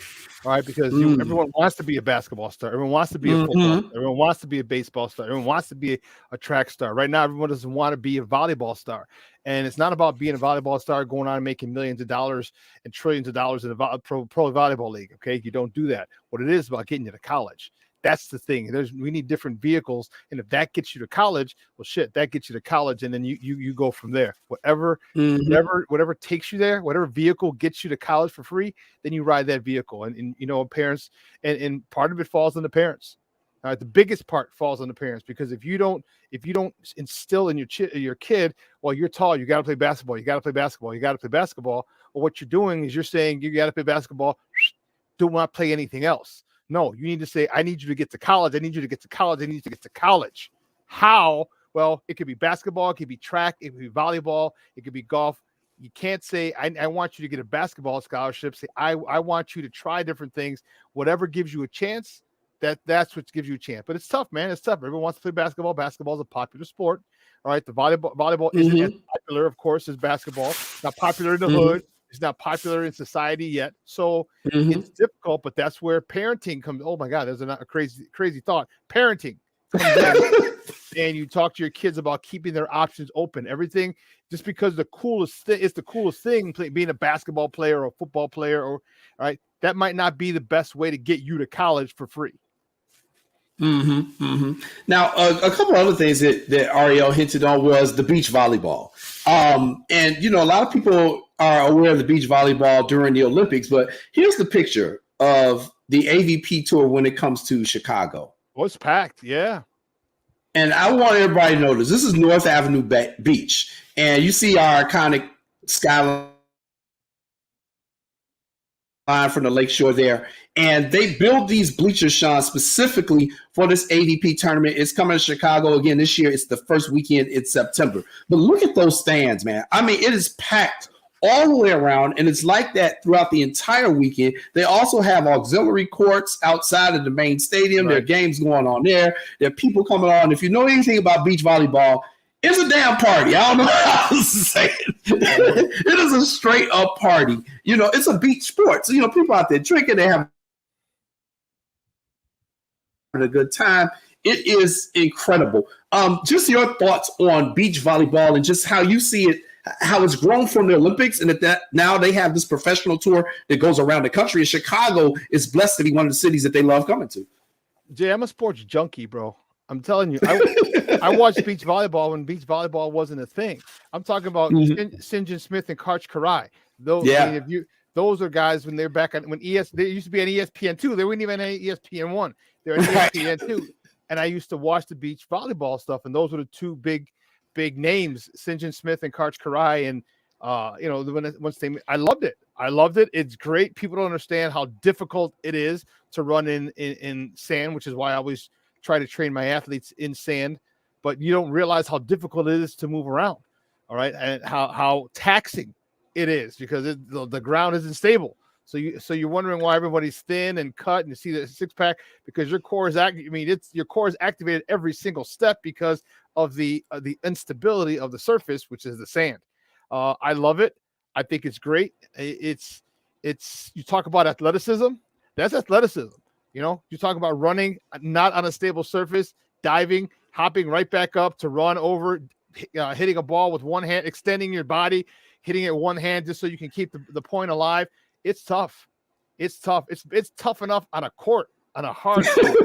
All right, because everyone wants to be a basketball star. Everyone wants to be a football star. Everyone wants to be a baseball star. Everyone wants to be a track star. Right now, everyone doesn't want to be a volleyball star. And it's not about being a volleyball star, going on and making millions of dollars and trillions of dollars in a pro volleyball league. Okay, you don't do that. What it is about getting you to college. That's the thing. We need different vehicles, and if that gets you to college, well, shit, that gets you to college, and then you go from there. Whatever takes you there, whatever vehicle gets you to college for free, then you ride that vehicle. And you know, parents, and part of it falls on the parents. The biggest part falls on the parents, because if you don't instill in your kid, well, you're tall, you got to play basketball, you got to play basketball, you got to play basketball. Well, what you're doing is you're saying you got to play basketball, do not play anything else. No, you need to say, I need you to get to college. I need you to get to college. I need you to get to college. How? Well, it could be basketball. It could be track. It could be volleyball. It could be golf. You can't say, I want you to get a basketball scholarship. Say, I want you to try different things. Whatever gives you a chance, that's what gives you a chance. But it's tough, man. It's tough. Everyone wants to play basketball. Basketball is a popular sport. All right. The volleyball isn't as popular, of course, as basketball. It's not popular in the hood. It's not popular in society yet. So it's difficult, but that's where parenting comes. Oh my God, there's a crazy thought. Parenting comes in, and you talk to your kids about keeping their options open. Everything, just because the coolest thing is the coolest thing, being a basketball player or a football player, or all right, that might not be the best way to get you to college for free. Now, a couple other things that Ariel hinted on was the beach volleyball. And, you know, a lot of people are aware of the beach volleyball during the Olympics, but here's the picture of the AVP tour when it comes to Chicago. Well, it's packed, yeah. And I want everybody to know this. This is North Avenue Beach, and you see our iconic skyline from the lakeshore there. And they build these bleachers, Sean, specifically for this AVP tournament. It's coming to Chicago again this year. It's the first weekend in September. But look at those stands, man. I mean, it is packed all the way around, and it's like that throughout the entire weekend. They also have auxiliary courts outside of the main stadium. Right. There are games going on there. There are people coming on. If you know anything about beach volleyball, it's a damn party. I don't know how to say it. It is a straight up party. You know, it's a beach sport. So, you know, people out there drinking, they have a good time. It is incredible. Just your thoughts on beach volleyball and just how you see it, how it's grown from the Olympics, and that now they have this professional tour that goes around the country. And Chicago is blessed to be one of the cities that they love coming to. Jay, I'm a sports junkie, bro. I'm telling you, I watched beach volleyball when beach volleyball wasn't a thing. I'm talking about St. John Smith and Karch Karai. Those are guys when they're back on they used to be on ESPN2. They weren't even on ESPN1. They're on ESPN2. And I used to watch the beach volleyball stuff, and those were the two big names, St. John Smith and Karch Karai. And you know, I loved it. I loved it. It's great. People don't understand how difficult it is to run in sand, which is why I always try to train my athletes in sand. But you don't realize how difficult it is to move around. All right, and how taxing it is, because the ground isn't stable. So you're wondering why everybody's thin and cut, and you see the six pack, because your core is your core is activated every single step because of the instability of the surface, which is the sand. I love it. I think it's great. It's you talk about athleticism. That's athleticism. You know, you talk about running not on a stable surface, diving, hopping right back up to run over, hitting a ball with one hand, extending your body, hitting it one hand just so you can keep the point alive. It's tough. It's tough. It's tough enough on a court, on a hard court.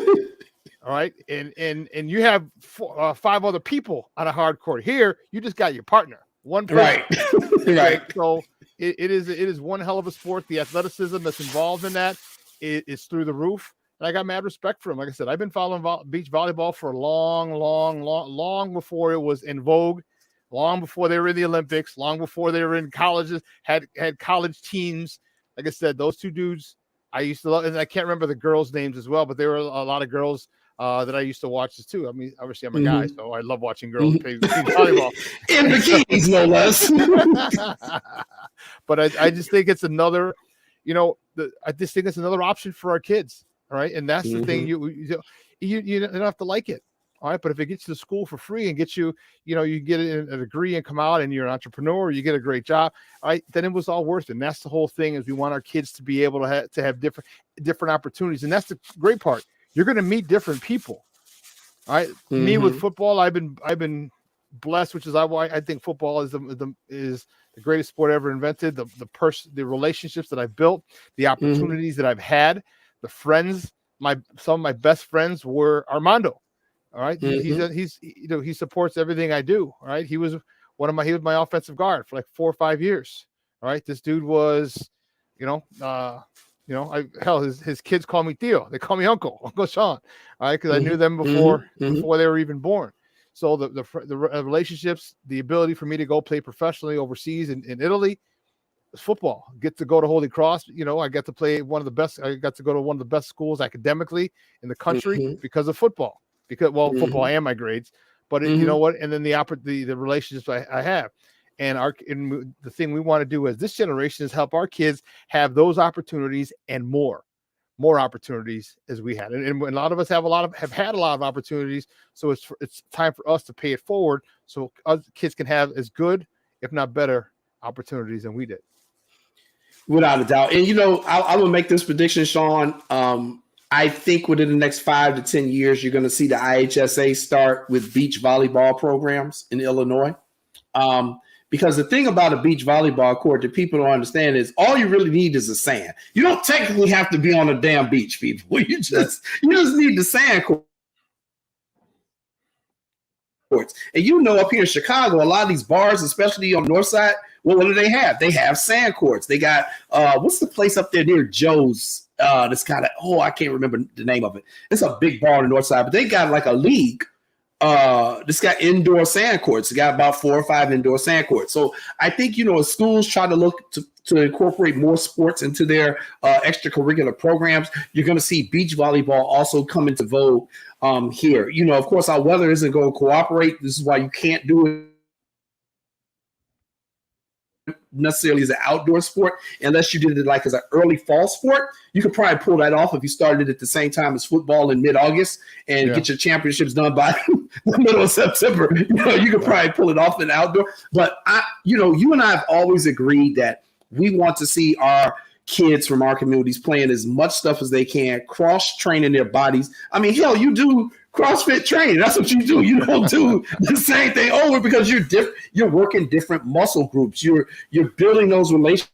All right. And you have five other people on a hard court. Here, you just got your partner. One person. Right. Right. So it is one hell of a sport. The athleticism that's involved in that is through the roof. And I got mad respect for him. Like I said, I've been following beach volleyball for long before it was in vogue, long before they were in the Olympics, long before they were in colleges, had college teams. Like I said, those two dudes I used to love, and I can't remember the girls' names as well, but there were a lot of girls that I used to watch this too. I mean, obviously I'm a guy, so I love watching girls play volleyball. In bikinis, no less. But I just think it's another, I just think it's another option for our kids. All right. And that's the thing. You don't have to like it. All right, but if it gets you to school for free and gets you, you get a degree and come out and you're an entrepreneur, you get a great job, all right, then it was all worth it. And that's the whole thing, is we want our kids to be able to have different opportunities. And that's the great part. You're going to meet different people. All right. Mm-hmm. Me with football, I've been blessed, which is why I think football is the greatest sport ever invented. The relationships that I've built, the opportunities that I've had, the friends, some of my best friends were Armando. All right. He supports everything I do. All right. He was my offensive guard for like 4 or 5 years. All right. This dude was, his kids call me Theo. They call me Uncle Sean. All right. Cause I knew them before they were even born. So the relationships, the ability for me to go play professionally overseas in Italy, football. Get to go to Holy Cross. I got to play one of the best. I got to go to one of the best schools academically in the country because of football. Football and my grades, but you know what? And then the relationships I have, and the thing we want to do as this generation is help our kids have those opportunities and more opportunities as we had. And a lot of us have had a lot of opportunities. So it's time for us to pay it forward so us kids can have as good, if not better, opportunities than we did. Without a doubt. And I will make this prediction, Sean. I think within the next 5 to 10 years, you're going to see the IHSA start with beach volleyball programs in Illinois. Because the thing about a beach volleyball court that people don't understand is all you really need is the sand. You don't technically have to be on a damn beach, people. You just need the sand courts. And up here in Chicago, a lot of these bars, especially on the north side, well, what do they have? They have sand courts. They got what's the place up there near Joe's? That's kind of I can't remember the name of it. It's a big bar on the north side, but they got like a league. This got indoor sand courts. They got about 4 or 5 indoor sand courts. So I think as schools try to look to incorporate more sports into their extracurricular programs, you're going to see beach volleyball also come into vogue here. Of course, our weather isn't going to cooperate. This is why you can't do it necessarily as an outdoor sport unless you did it like as an early fall sport. You could probably pull that off if you started it at the same time as football in mid-August and get your championships done by the middle of September. You could probably pull it off in outdoor. But you and I have always agreed that we want to see our kids from our communities playing as much stuff as they can, cross-training their bodies. I mean, hell, you do CrossFit training. That's what you do. You don't do the same thing over because you're working different muscle groups. You're building those relationships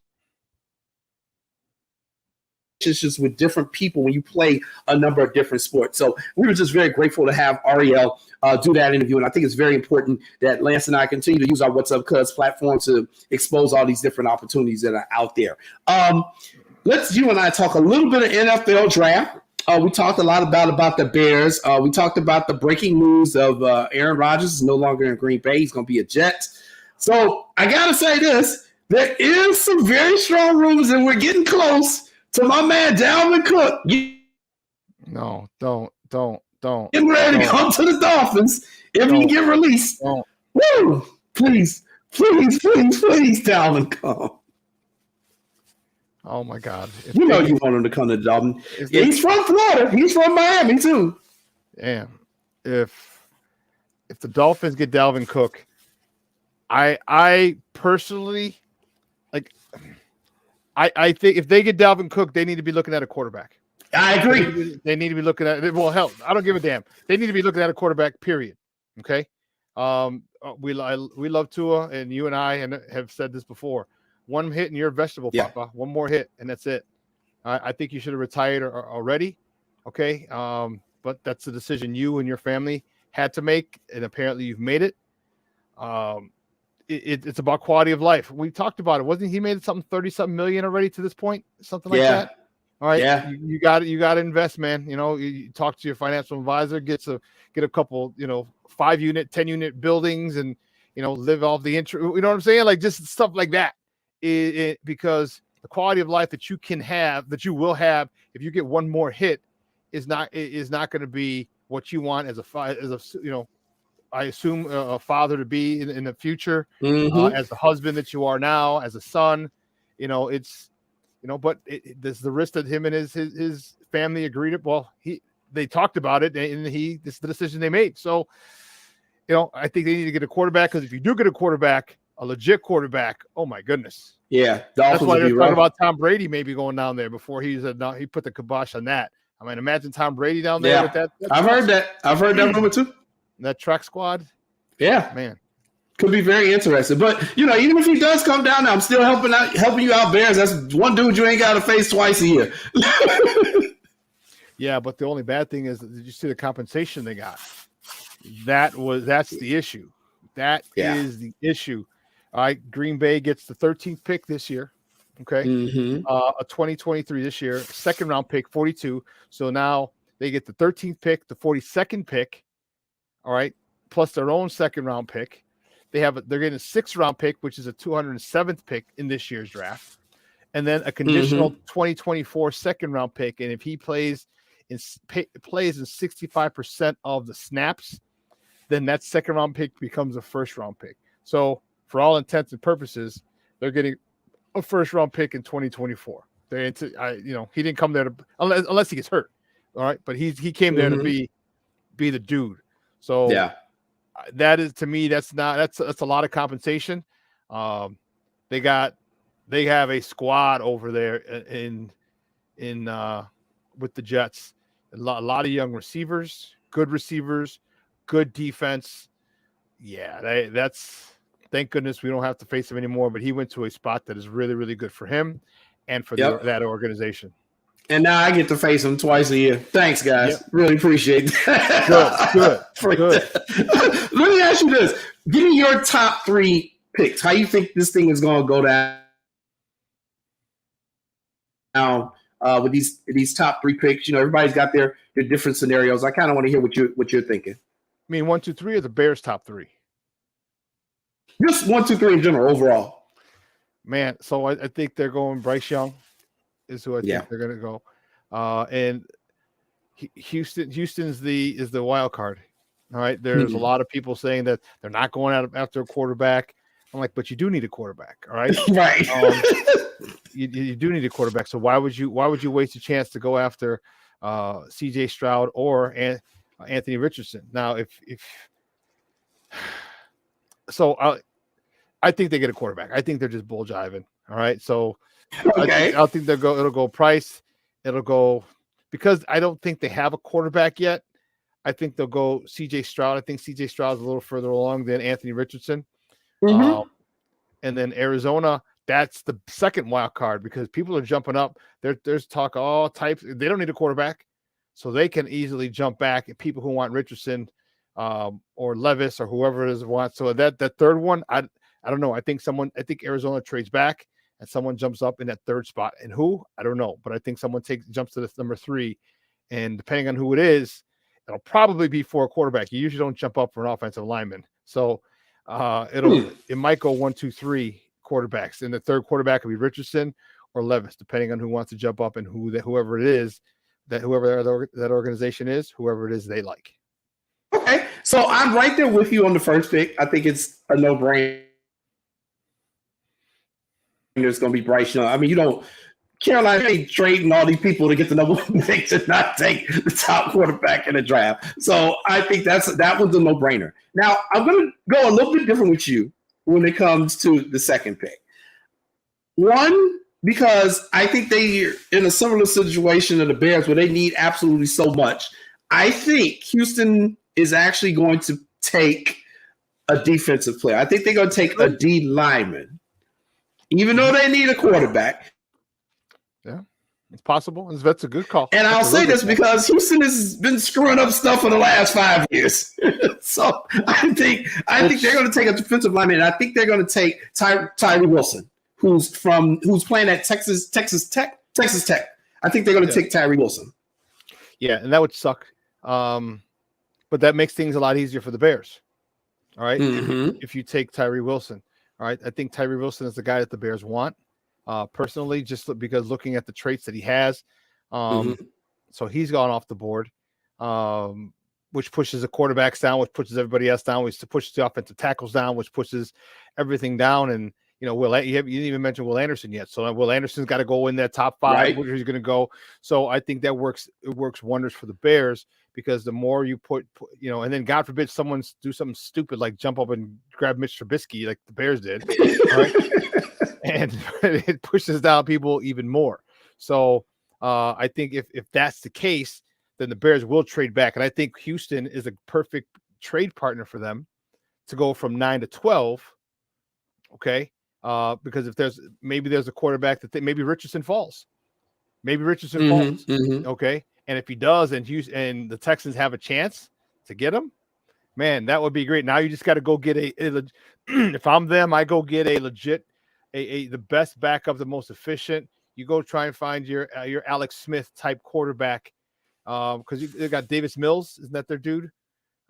with different people when you play a number of different sports. So we were just very grateful to have Ariel do that interview. And I think it's very important that Lance and I continue to use our What's Up Cuz platform to expose all these different opportunities that are out there. Let's you and I talk a little bit of NFL draft. We talked a lot about the Bears. We talked about the breaking news of Aaron Rodgers is no longer in Green Bay. He's going to be a Jet. So I got to say this. There is some very strong rumors, and we're getting close to my man Dalvin Cook. No, don't. Getting ready to come to the Dolphins if he get released. Woo! Please, Dalvin, come. Oh my God! You want him to come to Dalvin. Yeah, he's from Florida. He's from Miami too. Damn. If the Dolphins get Dalvin Cook, I personally I think if they get Dalvin Cook, they need to be looking at a quarterback. I agree. They need to be looking at hell, I don't give a damn. They need to be looking at a quarterback, period. Okay. We love Tua, and you and I have said this before. One hit and you're a vegetable, Papa. One more hit and that's it. I think you should have retired already. Okay. But that's a decision you and your family had to make, and apparently you've made it. It's about quality of life. We talked about it. Wasn't he made something 30-something million already to this point? Something like that. All right. Yeah. You got to invest, man. You talk to your financial advisor, get a couple, 5-unit, 10-unit buildings, and live off the interest. You know what I'm saying? Like just stuff like that. Because the quality of life that you can have, that you will have if you get one more hit, is not going to be what you want as I assume a father to be in the future, as the husband that you are now, as a son. But there's the risk that him and his family agreed to. Well, they talked about it, and this is the decision they made. So, I think they need to get a quarterback, because if you do get a quarterback, a legit quarterback, oh my goodness. Yeah, that's why they're talking about Tom Brady maybe going down there before he put the kibosh on that. I mean, imagine Tom Brady down there with that. I've heard that rumor too. That track squad. Yeah, man, could be very interesting. But even if he does come down there, I'm still helping you out, Bears. That's one dude you ain't got to face twice a year. Yeah, but the only bad thing is, did you see the compensation they got? That's the issue. That is the issue. All right, Green Bay gets the 13th pick this year. Okay, a 2023 this year, second round pick, 42. So now they get the 13th pick, the 42nd pick. All right, plus their own second round pick. They're getting a 6th round pick, which is a 207th pick in this year's draft, and then a conditional 2024 second round pick. And if he plays in 65% of the snaps, then that second round pick becomes a first round pick. So for all intents and purposes, they're getting a first round pick in 2024. He didn't come there unless he gets hurt. All right, but he came there to be the dude. So that is, to me, that's a lot of compensation. They have a squad over there in with the Jets. A lot of young receivers, good defense. Yeah, that's, thank goodness we don't have to face him anymore. But he went to a spot that is really, really good for him and for that organization. And now I get to face him twice a year. Thanks, guys. Really appreciate that. Good. Let me ask you this. Give me your top 3 picks. How you think this thing is going to go down with these top 3 picks? Everybody's got their different scenarios. I kind of want to hear what you're thinking. I mean, 1, 2, 3 or the Bears' top 3? Just 1, 2, 3 in general, overall. Man, so I think they're going Bryce Young is who I think they're going to go. And Houston's is the wild card. All right. There's a lot of people saying that they're not going out after a quarterback. I'm like, but you do need a quarterback. All right. Right. You do need a quarterback. So why would you waste a chance to go after CJ Stroud or Anthony Richardson? Now, I think they get a quarterback. I think they're just bull jiving. All right. So I think it'll go Price. It'll go, because I don't think they have a quarterback yet. I think they'll go CJ Stroud. I think CJ Stroud is a little further along than Anthony Richardson. And then Arizona, that's the second wild card, because people are jumping up. There's talk all types. They don't need a quarterback, so they can easily jump back at people who want Richardson or Levis or whoever it is wants. So that third one, I don't know. I think Arizona trades back and someone jumps up in that third spot. And who? I don't know. But I think someone jumps to the number 3. And depending on who it is, it'll probably be for a quarterback. You usually don't jump up for an offensive lineman. So it might go 1, 2, 3 quarterbacks. And the third quarterback will be Richardson or Levis, depending on who wants to jump up and whoever it is, whoever that organization is, whoever it is they like. Okay. So I'm right there with you on the first pick. I think it's a no-brainer. There's going to be Bryce Young. I mean, Carolina ain't trading all these people to get the number 1 pick to not take the top quarterback in the draft. So I think that was a no-brainer. Now, I'm going to go a little bit different with you when it comes to the second pick. One, because I think they're in a similar situation to the Bears where they need absolutely so much. I think Houston is actually going to take a defensive player. I think they're going to take a D lineman, even though they need a quarterback. Yeah, it's possible. That's a good call. And I'll say this because Houston has been screwing up stuff for the last 5 years. So I think they're going to take a defensive lineman, and I think they're going to take Tyree Wilson, who's playing at Texas Tech. I think they're going to take Tyree Wilson. Yeah, and that would suck. But that makes things a lot easier for the Bears. All right. If you take Tyree Wilson. All right. I think Tyree Wilson is the guy that the Bears want. Personally, just because looking at the traits that he has. So he's gone off the board, which pushes the quarterbacks down, which pushes everybody else down, which pushes the offensive tackles down, which pushes everything down. And You didn't even mention Will Anderson yet. So Will Anderson's got to go in that top 5, Right. where he's going to go. So I think that works wonders for the Bears, because the more you put, and then God forbid someone do something stupid like jump up and grab Mitch Trubisky like the Bears did, all right? And it pushes down people even more. So I think if that's the case, then the Bears will trade back. And I think Houston is a perfect trade partner for them to go from 9 to 12. Okay. Because if there's a quarterback that maybe Richardson falls. Okay. And if he does, and the Texans have a chance to get him, man, that would be great. Now you just got to go get if I'm them, I go get a legit, the best backup, the most efficient. You go try and find your Alex Smith type quarterback. Because they got Davis Mills, isn't that their dude?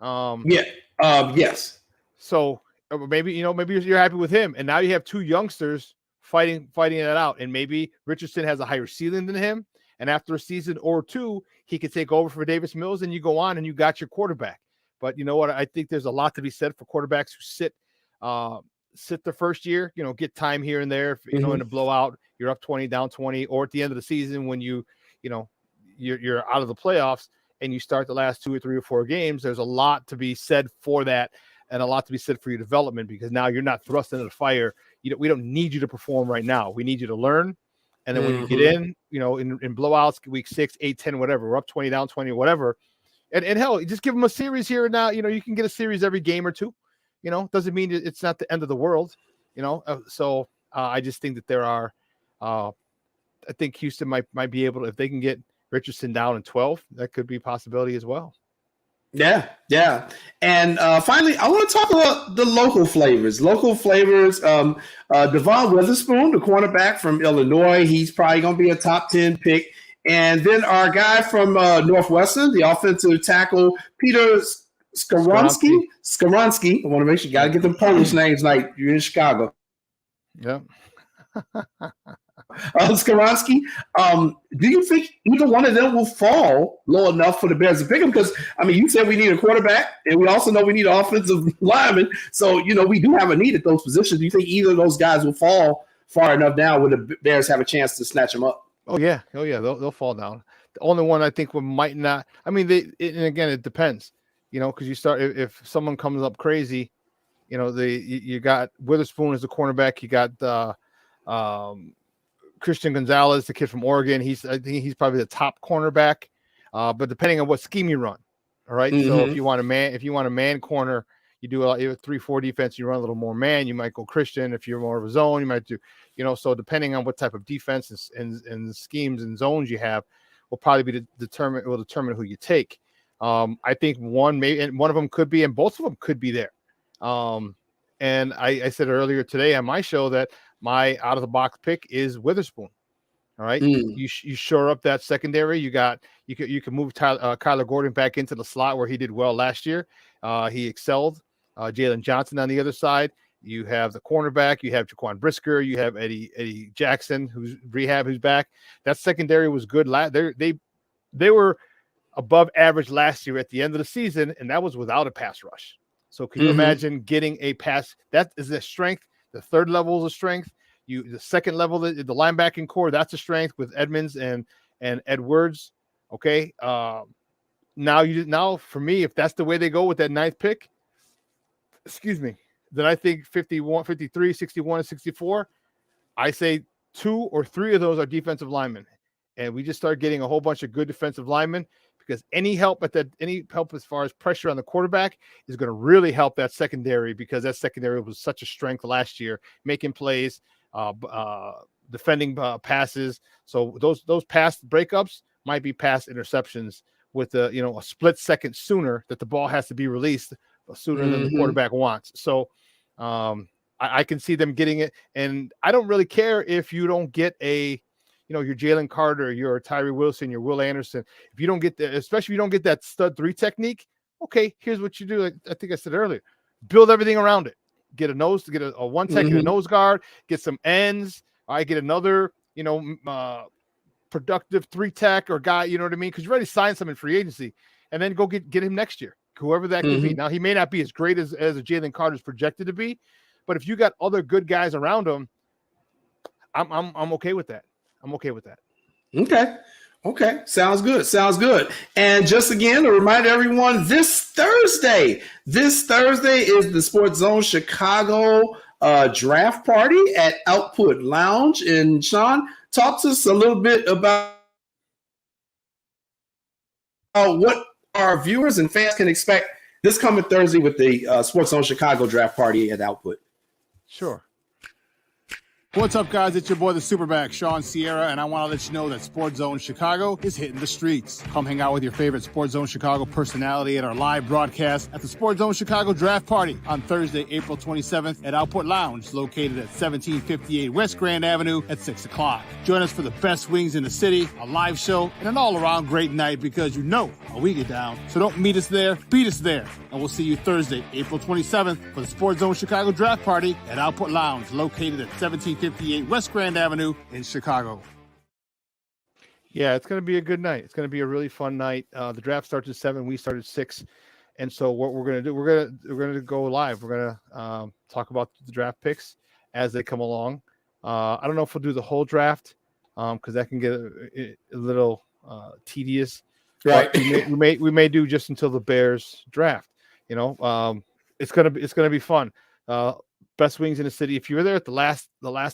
Yes. So maybe you're happy with him, and now you have 2 youngsters fighting that out, and maybe Richardson has a higher ceiling than him, and after a season or 2, he could take over for Davis Mills, and you go on and you got your quarterback. But you know what? I think there's a lot to be said for quarterbacks who sit the first year, get time here and there. In a blowout, you're up 20, down 20, or at the end of the season when you're out of the playoffs and you start the last 2 or 3 or 4 games. There's a lot to be said for that, and a lot to be said for your development, because now you're not thrust into the fire. We don't need you to perform right now. We need you to learn. And then when you get in blowouts, week 6, 8, 10, whatever, we're up 20, down 20, whatever. And hell, just give them a series here and now. You can get a series every game or 2. Doesn't mean it's not the end of the world. So I just think that there are. I think Houston might be able to, if they can get Richardson down in 12, that could be a possibility as well. Yeah. And finally, I want to talk about the local flavors. Devon Witherspoon, the cornerback from Illinois, he's probably going to be a top 10 pick. And then our guy from Northwestern, the offensive tackle, Peter Skoronsky. I want to make sure you got to get them Polish names like you're in Chicago. Yeah. Skoronsky, do you think either one of them will fall low enough for the Bears to pick them? Because, you said we need a quarterback, and we also know we need an offensive lineman. So, we do have a need at those positions. Do you think either of those guys will fall far enough down where the Bears have a chance to snatch them up? Oh, yeah. They'll fall down. The only one I think might not. And again, it depends, because you start, if someone comes up crazy, you got Witherspoon as the cornerback. You got Christian Gonzalez, the kid from Oregon. I think he's probably the top cornerback. But depending on what scheme you run, all right. So if you want a man corner, you do a 3-4 defense. You run a little more man. You might go Christian. If you're more of a zone, you might do. So depending on what type of defense and schemes and zones you have, will probably determine who you take. I think one of them could be, and both of them could be there. And I said earlier today on my show that my out of the box pick is Witherspoon. All right. You shore up that secondary. You can move Kyler Gordon back into the slot where he did well last year. He excelled. Jalen Johnson on the other side. You have the cornerback. You have Jaquan Brisker. You have Eddie Jackson, who's back. That secondary was good. They were above average last year at the end of the season, and that was without a pass rush. So can you imagine getting a pass? That is a strength. The third level is a strength. The second level, the linebacking core, that's a strength with Edmonds and Edwards. Okay. Now for me, if that's the way they go with that 9th pick, then I think 51, 53, 61, and 64, I say 2 or 3 of those are defensive linemen. And we just start getting a whole bunch of good defensive linemen, because any help as far as pressure on the quarterback is going to really help that secondary, because that secondary was such a strength last year, making plays, defending passes. So those pass breakups might be pass interceptions with a split second sooner that the ball has to be released sooner than the quarterback wants. So I can see them getting it. And I don't really care if you don't get your Jalen Carter, your Tyree Wilson, your Will Anderson. If you don't get that, especially if you don't get that stud 3 technique, okay, here's what you do. Like I think I said earlier, build everything around it. Get a 1 tech, get a nose guard, get some ends. I get another, productive 3 tech or guy, you know what I mean? Because you already signed some in free agency, and then go get him next year, whoever that could be. Now he may not be as great as a Jalen Carter is projected to be, But if you got other good guys around him, I'm okay with that. I'm okay with that. Okay. Sounds good. And just again, to remind everyone, this Thursday is the Sports Zone Chicago draft party at Output Lounge. And Sean, talk to us a little bit about what our viewers and fans can expect this coming Thursday with the Sports Zone Chicago draft party at Output. Sure. What's up, guys? It's your boy, the Superback, Sean Sierra, and I want to let you know that Sports Zone Chicago is hitting the streets. Come hang out with your favorite Sports Zone Chicago personality at our live broadcast at the Sports Zone Chicago Draft Party on Thursday, April 27th at Output Lounge, located at 1758 West Grand Avenue at 6 o'clock. Join us for the best wings in the city, a live show, and an all-around great night because you know how we get down. So don't meet us there, beat us there. And we'll see you Thursday, April 27th for the Sports Zone Chicago Draft Party at Output Lounge, located at 1758 West Grand Avenue in Chicago. Yeah, it's going to be a good night. It's going to be a really fun night. The draft starts at 7. We start at 6. And so what we're going to do, we're going to go live. We're going to talk about the draft picks as they come along. I don't know if we'll do the whole draft because that can get a little tedious. Right. We may do just until the Bears draft. You know, it's gonna be fun. Best wings in the city. If you were there at the last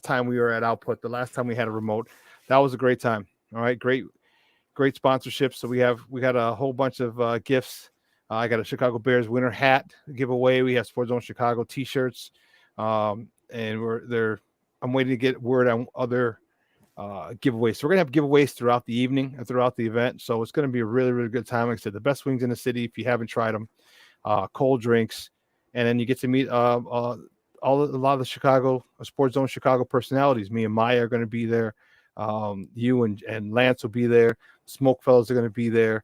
time we were at Output, the last time we had a remote, that was a great time. All right, great sponsorships. So we got a whole bunch of gifts. I got a Chicago Bears winter hat giveaway. We have Sports Zone Chicago T-shirts, and I'm waiting to get word on other giveaways. So we're gonna have giveaways throughout the evening and throughout the event. So it's gonna be a really, really good time. Like I said, the best wings in the city. If you haven't tried them, cold drinks, and then you get to meet a lot of the Chicago Sports Zone Chicago personalities. Me and Maya are going to be there. You and Lance will be there. Smoke Fellows are going to be there.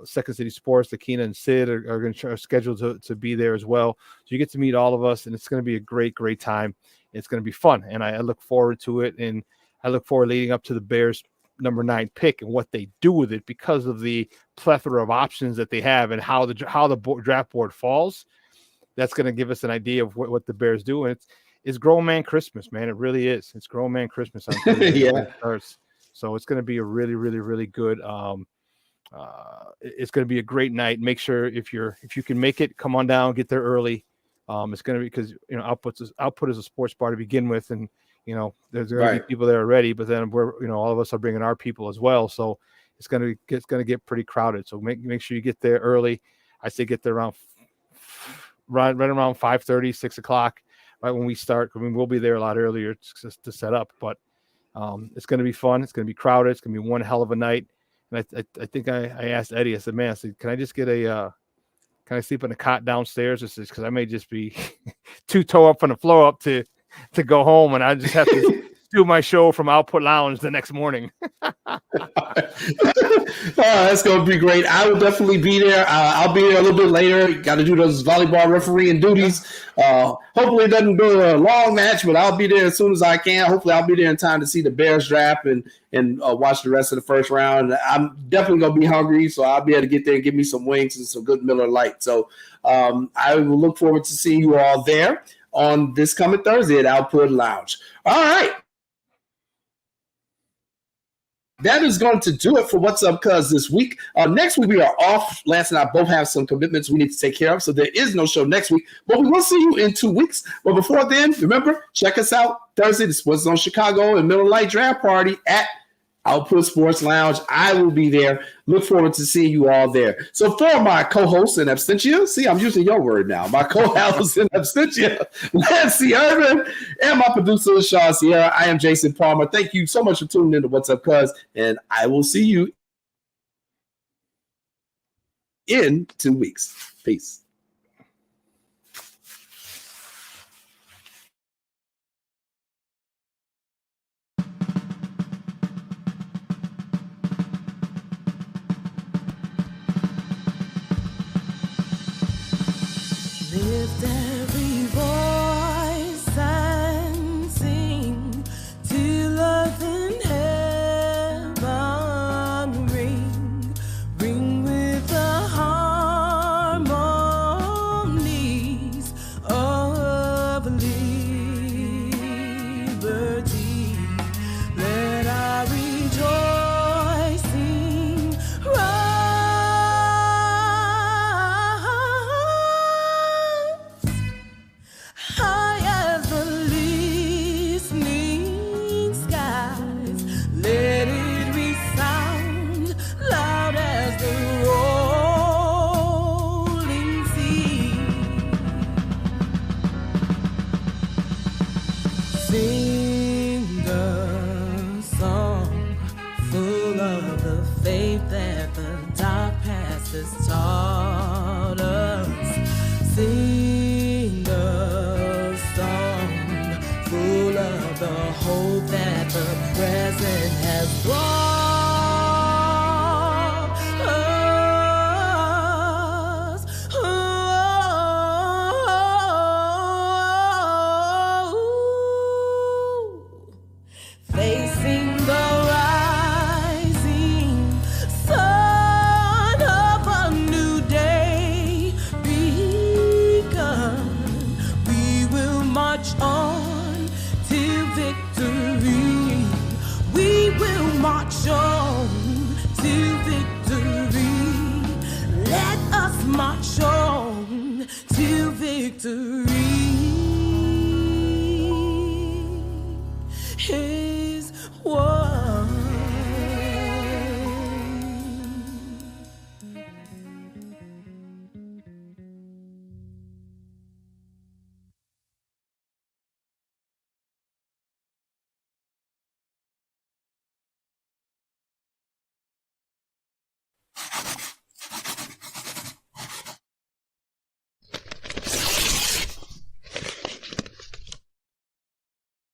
Second City Sports, Lakina and Sid are scheduled to be there as well. So you get to meet all of us, and it's going to be a great time. It's going to be fun, and I look forward to it. And I look forward leading up to the Bears number 9 pick and what they do with it because of the plethora of options that they have and how the draft board falls. That's going to give us an idea of what the Bears do. And it's grown man Christmas, man. It really is. It's grown man Christmas. On Yeah. So it's going to be a really, really, really good. It's going to be a great night. Make sure if you can make it, come on down, get there early. It's going to be because Output is a sports bar to begin with, and there's going to be people there already. But then all of us are bringing our people as well. So it's going to get pretty crowded. So make sure you get there early. I say get there around right around 5:30, 6 o'clock, right when we start. I mean, we'll be there a lot earlier to set up, but it's going to be fun. It's going to be crowded. It's going to be one hell of a night. And I think I asked Eddie, I said, man, can I just get can I sleep in a cot downstairs? Because I may just be too toe up from the floor up to go home, and I just have to do my show from Output Lounge the next morning. That's going to be great. I will definitely be there. I'll be there a little bit later. Got to do those volleyball refereeing duties. Hopefully it doesn't go a long match, but I'll be there as soon as I can. Hopefully I'll be there in time to see the Bears draft and watch the rest of the first round. I'm definitely going to be hungry, so I'll be able to get there and give me some wings and some good Miller Lite. So I will look forward to seeing you all there on this coming Thursday at Output Lounge. All right. That is going to do it for What's Up Cuz this week. Next week we are off. Lance and I both have some commitments we need to take care of, so there is no show next week. But we will see you in 2 weeks. But before then, remember, check us out Thursday, the Sports Zone Chicago and Miller Lite Draft Party at Output Sports Lounge. I will be there. Look forward to seeing you all there. So for my co-host in absentia, see, I'm using your word now. My co-host in absentia, Lance Irvin, and my producer, Sean Sierra. I am Jason Palmer. Thank you so much for tuning in to What's Up Cuz, and I will see you in 2 weeks. Peace. Lift every voice and sing till earth and heaven ring with the harmonies of belief. has taught us. Sing a song full of the hope that the present has brought us. Facing the rising sun of a new day begun, we will march on till victory. We will march on till victory. Let us march on till victory.